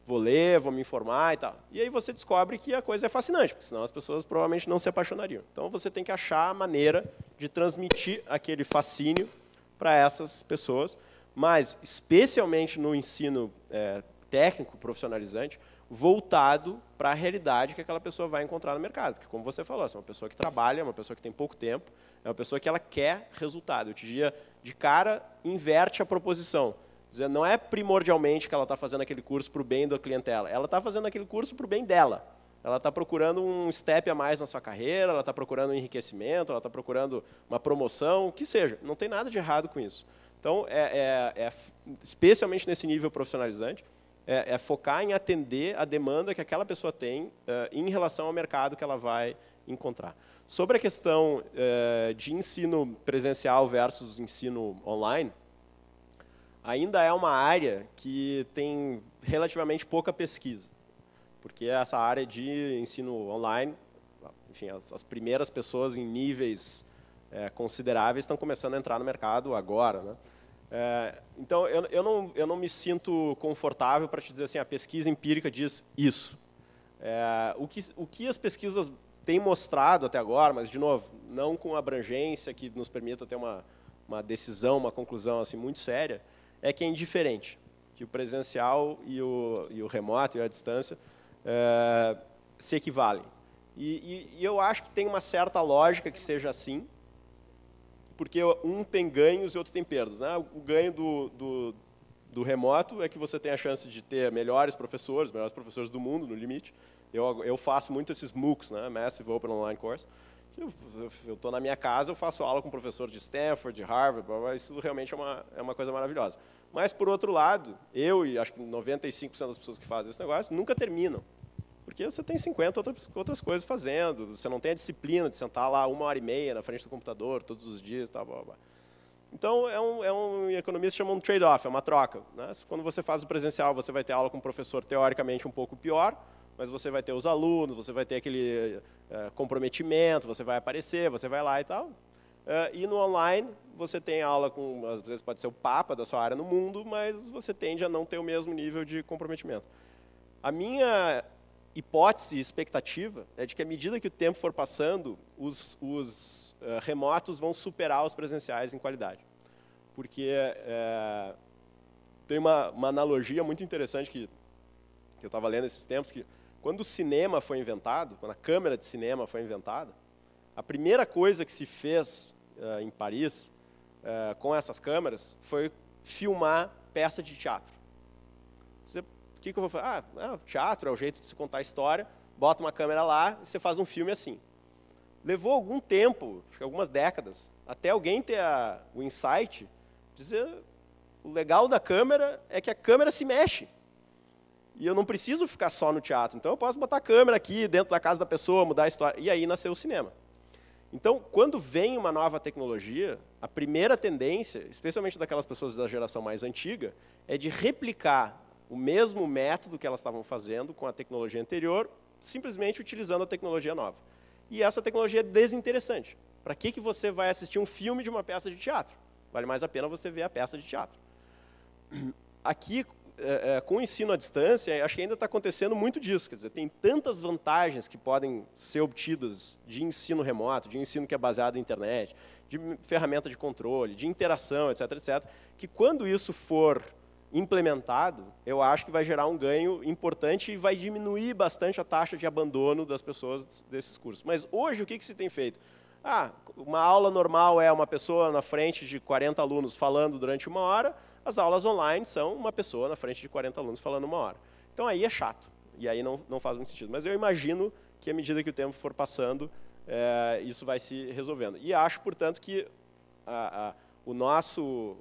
Vou ler, vou me informar e tal. E aí você descobre que a coisa é fascinante, porque senão as pessoas provavelmente não se apaixonariam. Então você tem que achar a maneira de transmitir aquele fascínio para essas pessoas, mas especialmente no ensino técnico, profissionalizante, voltado para a realidade que aquela pessoa vai encontrar no mercado. Porque, como você falou, é uma pessoa que trabalha, é uma pessoa que tem pouco tempo, é uma pessoa que ela quer resultado. Eu te diria, de cara, inverte a proposição. Dizer, não é primordialmente que ela está fazendo aquele curso para o bem da clientela. Ela está fazendo aquele curso para o bem dela. Ela está procurando um step a mais na sua carreira, ela está procurando um enriquecimento, ela está procurando uma promoção, o que seja. Não tem nada de errado com isso. Então, especialmente nesse nível profissionalizante, focar em atender a demanda que aquela pessoa tem em relação ao mercado que ela vai encontrar. Sobre a questão de ensino presencial versus ensino online, ainda é uma área que tem relativamente pouca pesquisa, porque essa área de ensino online, enfim, as primeiras pessoas em níveis consideráveis estão começando a entrar no mercado agora, né? Então, eu não me sinto confortável para te dizer assim, a pesquisa empírica diz isso. O que as pesquisas têm mostrado até agora, mas, de novo, não com abrangência que nos permita ter uma decisão, uma conclusão assim, muito séria, é que é indiferente, que o presencial e o remoto e a distância se equivalem. E eu acho que tem uma certa lógica que seja assim, porque um tem ganhos e outro tem perdas, né? O ganho do remoto é que você tem a chance de ter melhores professores do mundo, no limite. Eu faço muito esses MOOCs, né? Massive Open Online Course. Eu estou na minha casa, eu faço aula com um professor de Stanford, de Harvard, isso realmente é uma coisa maravilhosa. Mas, por outro lado, eu e acho que 95% das pessoas que fazem esse negócio nunca terminam. Porque você tem 50 outras coisas fazendo, você não tem a disciplina de sentar lá 1h30 na frente do computador todos os dias. Blá, blá, blá. Então, um economista chama um trade-off, é uma troca, né? Quando você faz o presencial, você vai ter aula com um professor teoricamente um pouco pior, mas você vai ter os alunos, você vai ter aquele comprometimento, você vai aparecer, você vai lá e tal. E no online, você tem aula com, às vezes pode ser o papa da sua área no mundo, mas você tende a não ter o mesmo nível de comprometimento. A minha hipótese e expectativa é de que, à medida que o tempo for passando, os remotos vão superar os presenciais em qualidade. Porque tem uma analogia muito interessante que eu estava lendo esses tempos, que quando o cinema foi inventado, quando a câmera de cinema foi inventada, a primeira coisa que se fez em Paris com essas câmeras foi filmar peça de teatro. O que eu vou fazer? O teatro é o jeito de se contar a história, bota uma câmera lá e você faz um filme assim. Levou algum tempo, acho que algumas décadas, até alguém ter o insight de dizer o legal da câmera é que a câmera se mexe. E eu não preciso ficar só no teatro. Então, eu posso botar a câmera aqui, dentro da casa da pessoa, mudar a história. E aí nasceu o cinema. Então, quando vem uma nova tecnologia, a primeira tendência, especialmente daquelas pessoas da geração mais antiga, é de replicar o mesmo método que elas estavam fazendo com a tecnologia anterior, simplesmente utilizando a tecnologia nova. E essa tecnologia é desinteressante. Para que você vai assistir um filme de uma peça de teatro? Vale mais a pena você ver a peça de teatro. Aqui, com o ensino à distância, acho que ainda está acontecendo muito disso. Quer dizer, tem tantas vantagens que podem ser obtidas de ensino remoto, de ensino que é baseado em internet, de ferramenta de controle, de interação, etc., etc., que quando isso for implementado, eu acho que vai gerar um ganho importante e vai diminuir bastante a taxa de abandono das pessoas desses cursos. Mas hoje, o que se tem feito? Uma aula normal é uma pessoa na frente de 40 alunos falando durante 1 hora, as aulas online são uma pessoa na frente de 40 alunos falando 1 hora. Então, aí é chato, e aí não faz muito sentido. Mas eu imagino que, à medida que o tempo for passando, isso vai se resolvendo. E acho, portanto, que o nosso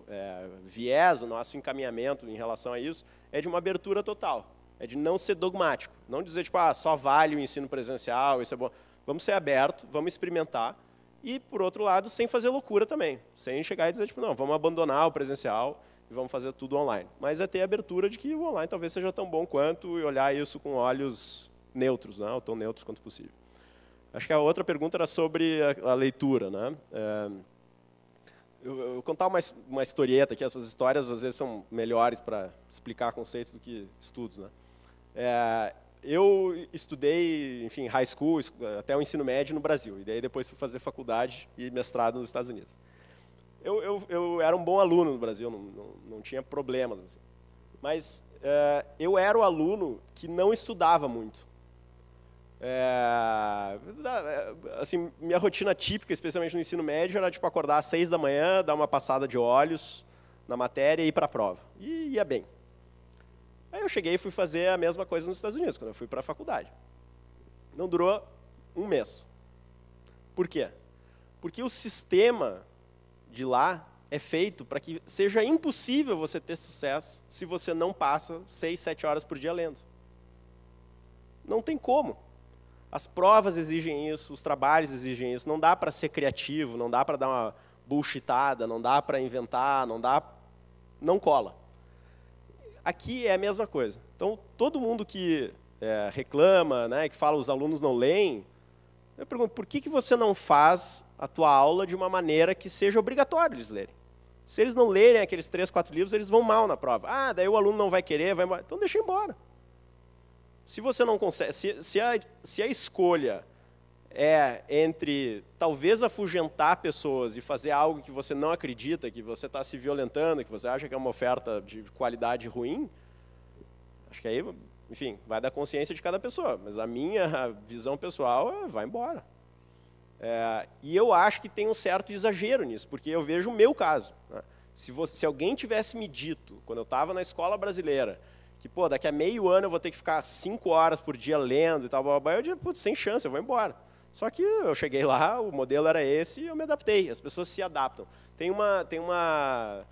viés, o nosso encaminhamento em relação a isso, é de uma abertura total. É de não ser dogmático. Não dizer, tipo, só vale o ensino presencial, isso é bom. Vamos ser abertos, vamos experimentar. E, por outro lado, sem fazer loucura também. Sem chegar e dizer, tipo, não, vamos abandonar o presencial e vamos fazer tudo online. Mas é ter a abertura de que o online talvez seja tão bom quanto e olhar isso com olhos neutros, né? Ou tão neutros quanto possível. Acho que a outra pergunta era sobre a leitura, né? Eu vou contar uma historieta aqui. Essas histórias, às vezes, são melhores para explicar conceitos do que estudos, né? Eu estudei, enfim, high school, até o ensino médio no Brasil. E daí depois fui fazer faculdade e mestrado nos Estados Unidos. Eu era um bom aluno no Brasil, não tinha problemas. Assim. Mas eu era o aluno que não estudava muito. Assim, minha rotina típica, especialmente no ensino médio, era tipo, acordar às 6 da manhã, dar uma passada de olhos na matéria e ir para a prova. E ia bem. Aí eu cheguei e fui fazer a mesma coisa nos Estados Unidos, quando eu fui para a faculdade. Não durou 1 mês. Por quê? Porque o sistema de lá é feito para que seja impossível você ter sucesso se você não passa 6, 7 horas por dia lendo. Não tem como. As provas exigem isso, os trabalhos exigem isso. Não dá para ser criativo, não dá para dar uma bullshitada, não dá para inventar, não cola. Aqui é a mesma coisa. Então, todo mundo que reclama, né, que fala os alunos não leem, eu pergunto, por que você não faz a tua aula de uma maneira que seja obrigatório eles lerem? Se eles não lerem aqueles 3, 4 livros, eles vão mal na prova. Daí o aluno não vai querer, vai embora. Então, deixa embora. Se você não consegue, se a escolha é entre talvez afugentar pessoas e fazer algo que você não acredita, que você está se violentando, que você acha que é uma oferta de qualidade ruim, acho que aí, enfim, vai da consciência de cada pessoa. Mas a minha visão pessoal vai embora. E eu acho que tem um certo exagero nisso, porque eu vejo o meu caso. Né? Se alguém tivesse me dito, quando eu estava na escola brasileira, que, daqui a meio ano eu vou ter que ficar 5 horas por dia lendo e tal, eu diria, sem chance, eu vou embora. Só que eu cheguei lá, o modelo era esse e eu me adaptei. As pessoas se adaptam. Tem uma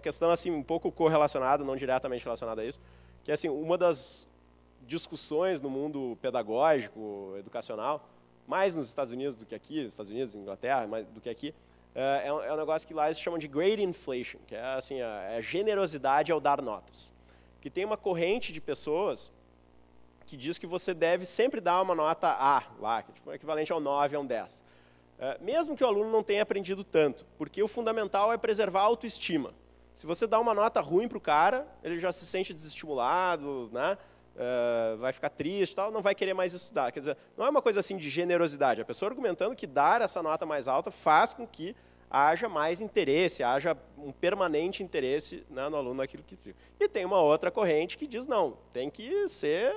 questão assim um pouco correlacionada, não diretamente relacionada a isso, que é assim, uma das discussões no mundo pedagógico, educacional, mais nos Estados Unidos do que aqui, nos Estados Unidos, Inglaterra, mais do que aqui, é um negócio que lá eles chamam de grade inflation, que é assim, a generosidade ao dar notas. Que tem uma corrente de pessoas que diz que você deve sempre dar uma nota A, lá, que é tipo, equivalente ao 9, a um 10. Mesmo que o aluno não tenha aprendido tanto, porque o fundamental é preservar a autoestima. Se você dá uma nota ruim para o cara, ele já se sente desestimulado, né? Vai ficar triste, tal, não vai querer mais estudar. Quer dizer, não é uma coisa assim de generosidade. A pessoa argumentando que dar essa nota mais alta faz com que haja mais interesse, haja um permanente interesse, né, no aluno naquilo que... E tem uma outra corrente que diz, não, tem que ser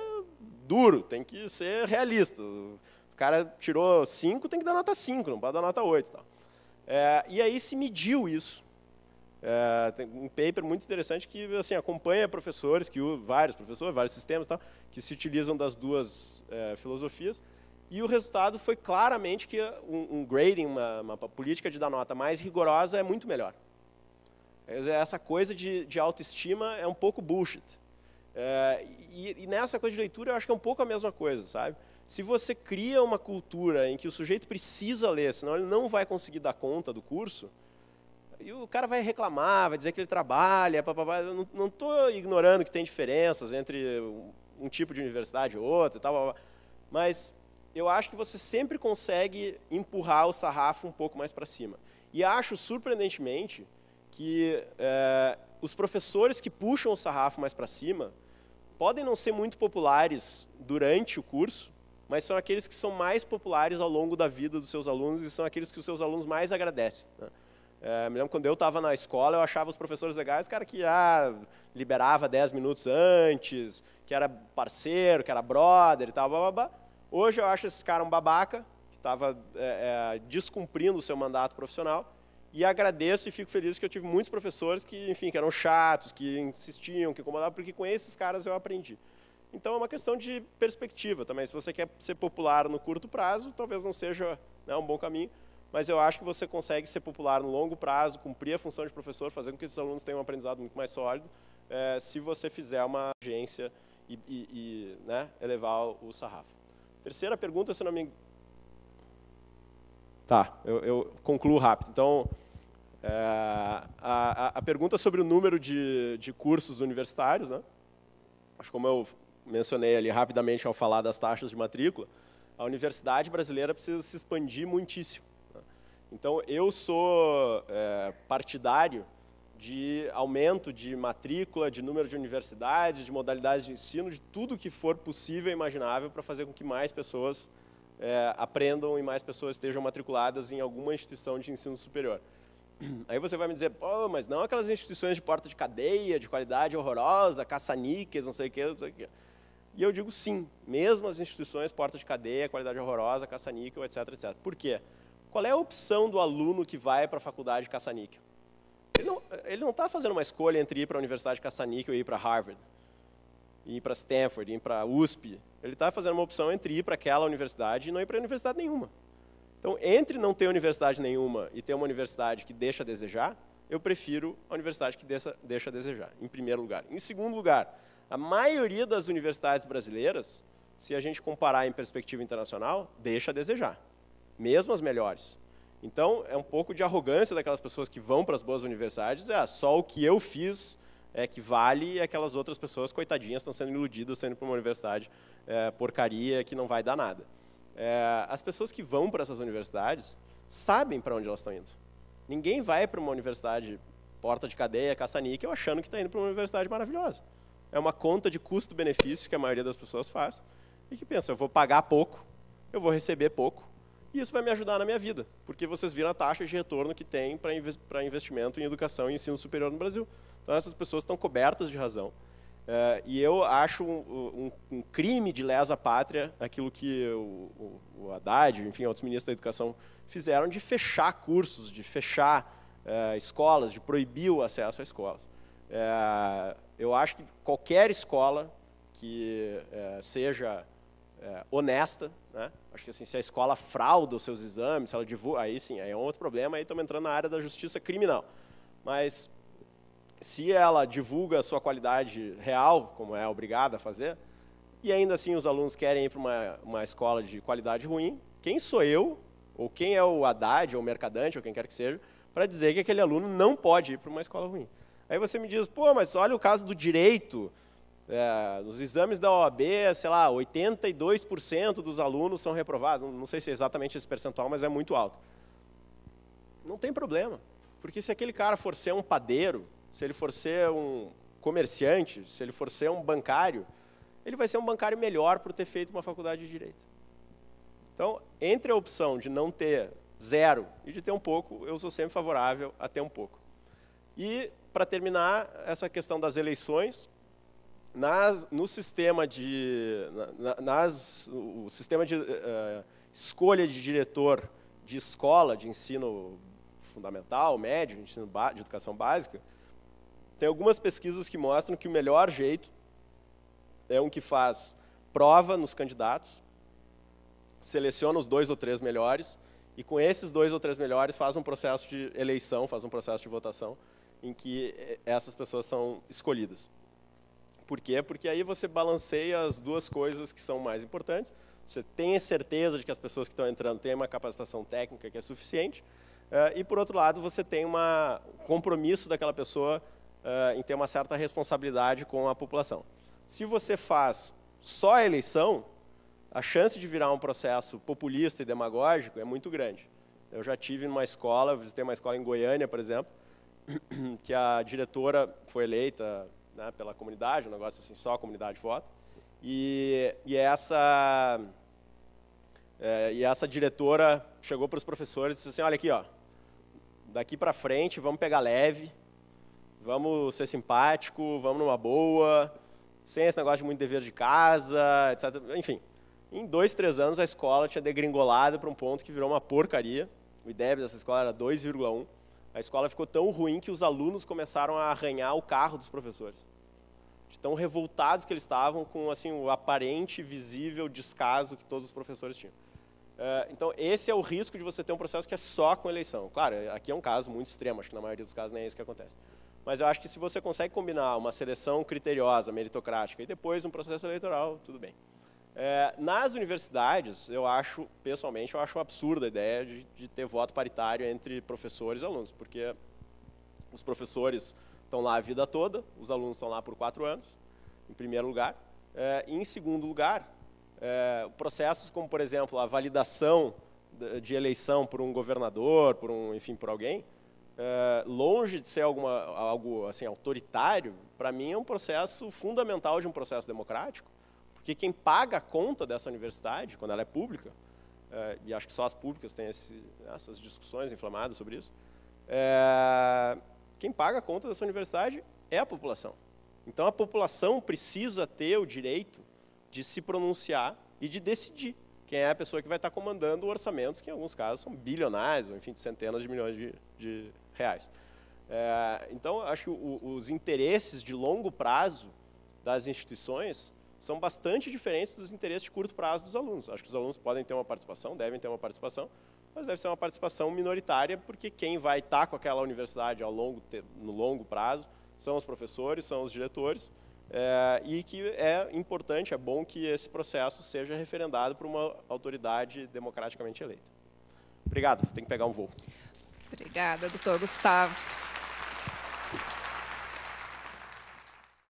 duro, tem que ser realista. O cara tirou 5, tem que dar nota 5, não pode dar nota 8. Tal. E aí se mediu isso. Tem um paper muito interessante que assim, acompanha professores, vários sistemas, tal, que se utilizam das duas filosofias, e o resultado foi claramente que um grading, uma política de dar nota mais rigorosa é muito melhor. Essa coisa de autoestima é um pouco bullshit. E nessa coisa de leitura, eu acho que é um pouco a mesma coisa, sabe? Se você cria uma cultura em que o sujeito precisa ler, senão ele não vai conseguir dar conta do curso, e o cara vai reclamar, vai dizer que ele trabalha, papapá. Eu não estou ignorando que tem diferenças entre um tipo de universidade e outro, e tal, papapá. Mas eu acho que você sempre consegue empurrar o sarrafo um pouco mais para cima. E acho, surpreendentemente, que os professores que puxam o sarrafo mais para cima podem não ser muito populares durante o curso, mas são aqueles que são mais populares ao longo da vida dos seus alunos e são aqueles que os seus alunos mais agradecem, né? Me lembro quando eu estava na escola, eu achava os professores legais, cara que liberava 10 minutos antes, que era parceiro, que era brother e tal, blá, blá, blá. Hoje eu acho esse cara um babaca, que estava descumprindo o seu mandato profissional, e agradeço e fico feliz que eu tive muitos professores que, enfim, que eram chatos, que insistiam, que incomodavam, porque com esses caras eu aprendi. Então é uma questão de perspectiva também. Se você quer ser popular no curto prazo, talvez não seja, né, um bom caminho, mas eu acho que você consegue ser popular no longo prazo, cumprir a função de professor, fazer com que esses alunos tenham um aprendizado muito mais sólido, se você fizer uma agência e né, elevar o sarrafo. Terceira pergunta, se não me... Tá, eu concluo rápido. Então, a pergunta sobre o número de cursos universitários, né? Acho que como eu mencionei ali rapidamente ao falar das taxas de matrícula, a universidade brasileira precisa se expandir muitíssimo. Então, eu sou partidário de aumento de matrícula, de número de universidades, de modalidades de ensino, de tudo que for possível e imaginável para fazer com que mais pessoas aprendam e mais pessoas estejam matriculadas em alguma instituição de ensino superior. Aí você vai me dizer, pô, mas não aquelas instituições de porta de cadeia, de qualidade horrorosa, caça-níqueis, não sei o quê, não sei o quê. E eu digo sim, mesmo as instituições porta de cadeia, qualidade horrorosa, caça-níquel, etc, etc. Por quê? Qual é a opção do aluno que vai para a faculdade caça-níquel? Ele não está fazendo uma escolha entre ir para a Universidade caça-níquel e ir para Harvard, ir para Stanford, ir para USP. Ele está fazendo uma opção entre ir para aquela universidade e não ir para universidade nenhuma. Então, entre não ter universidade nenhuma e ter uma universidade que deixa a desejar, eu prefiro a universidade que deixa a desejar, em primeiro lugar. Em segundo lugar, a maioria das universidades brasileiras, se a gente comparar em perspectiva internacional, deixa a desejar. Mesmo as melhores. Então, é um pouco de arrogância daquelas pessoas que vão para as boas universidades, só o que eu fiz é que vale e aquelas outras pessoas, coitadinhas, estão sendo iludidas, estão indo para uma universidade porcaria que não vai dar nada. As pessoas que vão para essas universidades sabem para onde elas estão indo. Ninguém vai para uma universidade porta de cadeia, caça-níquel, achando que está indo para uma universidade maravilhosa. É uma conta de custo-benefício que a maioria das pessoas faz e que pensa, eu vou pagar pouco, eu vou receber pouco, e isso vai me ajudar na minha vida, porque vocês viram a taxa de retorno que tem para investimento em educação e ensino superior no Brasil. Então, essas pessoas estão cobertas de razão. E eu acho um crime de lesa pátria aquilo que o Haddad, enfim, outros ministros da educação fizeram de fechar cursos, de fechar escolas, de proibir o acesso a escolas. Eu acho que qualquer escola que seja honesta, né? Acho que assim, se a escola frauda os seus exames, se ela divulga, aí sim, aí é um outro problema, aí estamos entrando na área da justiça criminal. Mas se ela divulga a sua qualidade real, como é obrigada a fazer, e ainda assim os alunos querem ir para uma escola de qualidade ruim, quem sou eu, ou quem é o Haddad, ou o Mercadante, ou quem quer que seja, para dizer que aquele aluno não pode ir para uma escola ruim? Aí você me diz, pô, mas olha o caso do direito. Nos exames da OAB, sei lá, 82% dos alunos são reprovados. Não sei se é exatamente esse percentual, mas é muito alto. Não tem problema, porque se aquele cara for ser um padeiro, se ele for ser um comerciante, se ele for ser um bancário, ele vai ser um bancário melhor por ter feito uma faculdade de Direito. Então, entre a opção de não ter zero e de ter um pouco, eu sou sempre favorável a ter um pouco. E, para terminar, essa questão das eleições, no sistema o sistema de escolha de diretor de escola de ensino fundamental, médio, de ensino de educação básica, tem algumas pesquisas que mostram que o melhor jeito é um que faz prova nos candidatos, seleciona os 2 ou 3 melhores, e com esses 2 ou 3 melhores faz um processo de eleição, faz um processo de votação, em que essas pessoas são escolhidas. Por quê? Porque aí você balanceia as duas coisas que são mais importantes. Você tem certeza de que as pessoas que estão entrando têm uma capacitação técnica que é suficiente. E, por outro lado, você tem um compromisso daquela pessoa em ter uma certa responsabilidade com a população. Se você faz só a eleição, a chance de virar um processo populista e demagógico é muito grande. Eu já tive numa escola, visitei uma escola em Goiânia, por exemplo, que a diretora foi eleita, né, pela comunidade, um negócio assim, só a comunidade vota, e essa diretora chegou para os professores e disse assim, olha aqui, ó, daqui para frente vamos pegar leve, vamos ser simpático, vamos numa boa, sem esse negócio de muito dever de casa, etc. Enfim, em 2, 3 anos a escola tinha degringolado para um ponto que virou uma porcaria. O IDEB dessa escola era 2,1. A escola ficou tão ruim que os alunos começaram a arranhar o carro dos professores. De tão revoltados que eles estavam com assim, o aparente, visível descaso que todos os professores tinham. Então, esse é o risco de você ter um processo que é só com eleição. Claro, aqui é um caso muito extremo, acho que na maioria dos casos nem é isso que acontece. Mas eu acho que se você consegue combinar uma seleção criteriosa, meritocrática, e depois um processo eleitoral, tudo bem. Nas universidades, pessoalmente, eu acho absurda a ideia de ter voto paritário entre professores e alunos, porque os professores estão lá a vida toda, os alunos estão lá por 4 anos, em primeiro lugar. E, em segundo lugar, processos como, por exemplo, a validação de eleição por um governador, por alguém, longe de ser algo assim, autoritário, para mim é um processo fundamental de um processo democrático, porque quem paga a conta dessa universidade, quando ela é pública, e acho que só as públicas têm essas discussões inflamadas sobre isso, quem paga a conta dessa universidade é a população. Então, a população precisa ter o direito de se pronunciar e de decidir quem é a pessoa que vai estar comandando orçamentos, que em alguns casos são bilionários, ou enfim, de centenas de milhões de reais. Então, acho que os interesses de longo prazo das instituições são bastante diferentes dos interesses de curto prazo dos alunos. Acho que os alunos podem ter uma participação, devem ter uma participação, mas deve ser uma participação minoritária, porque quem vai estar com aquela universidade no longo prazo são os professores, são os diretores, e que é importante, é bom que esse processo seja referendado por uma autoridade democraticamente eleita. Obrigado, tem que pegar um voo. Obrigada, doutor Gustavo.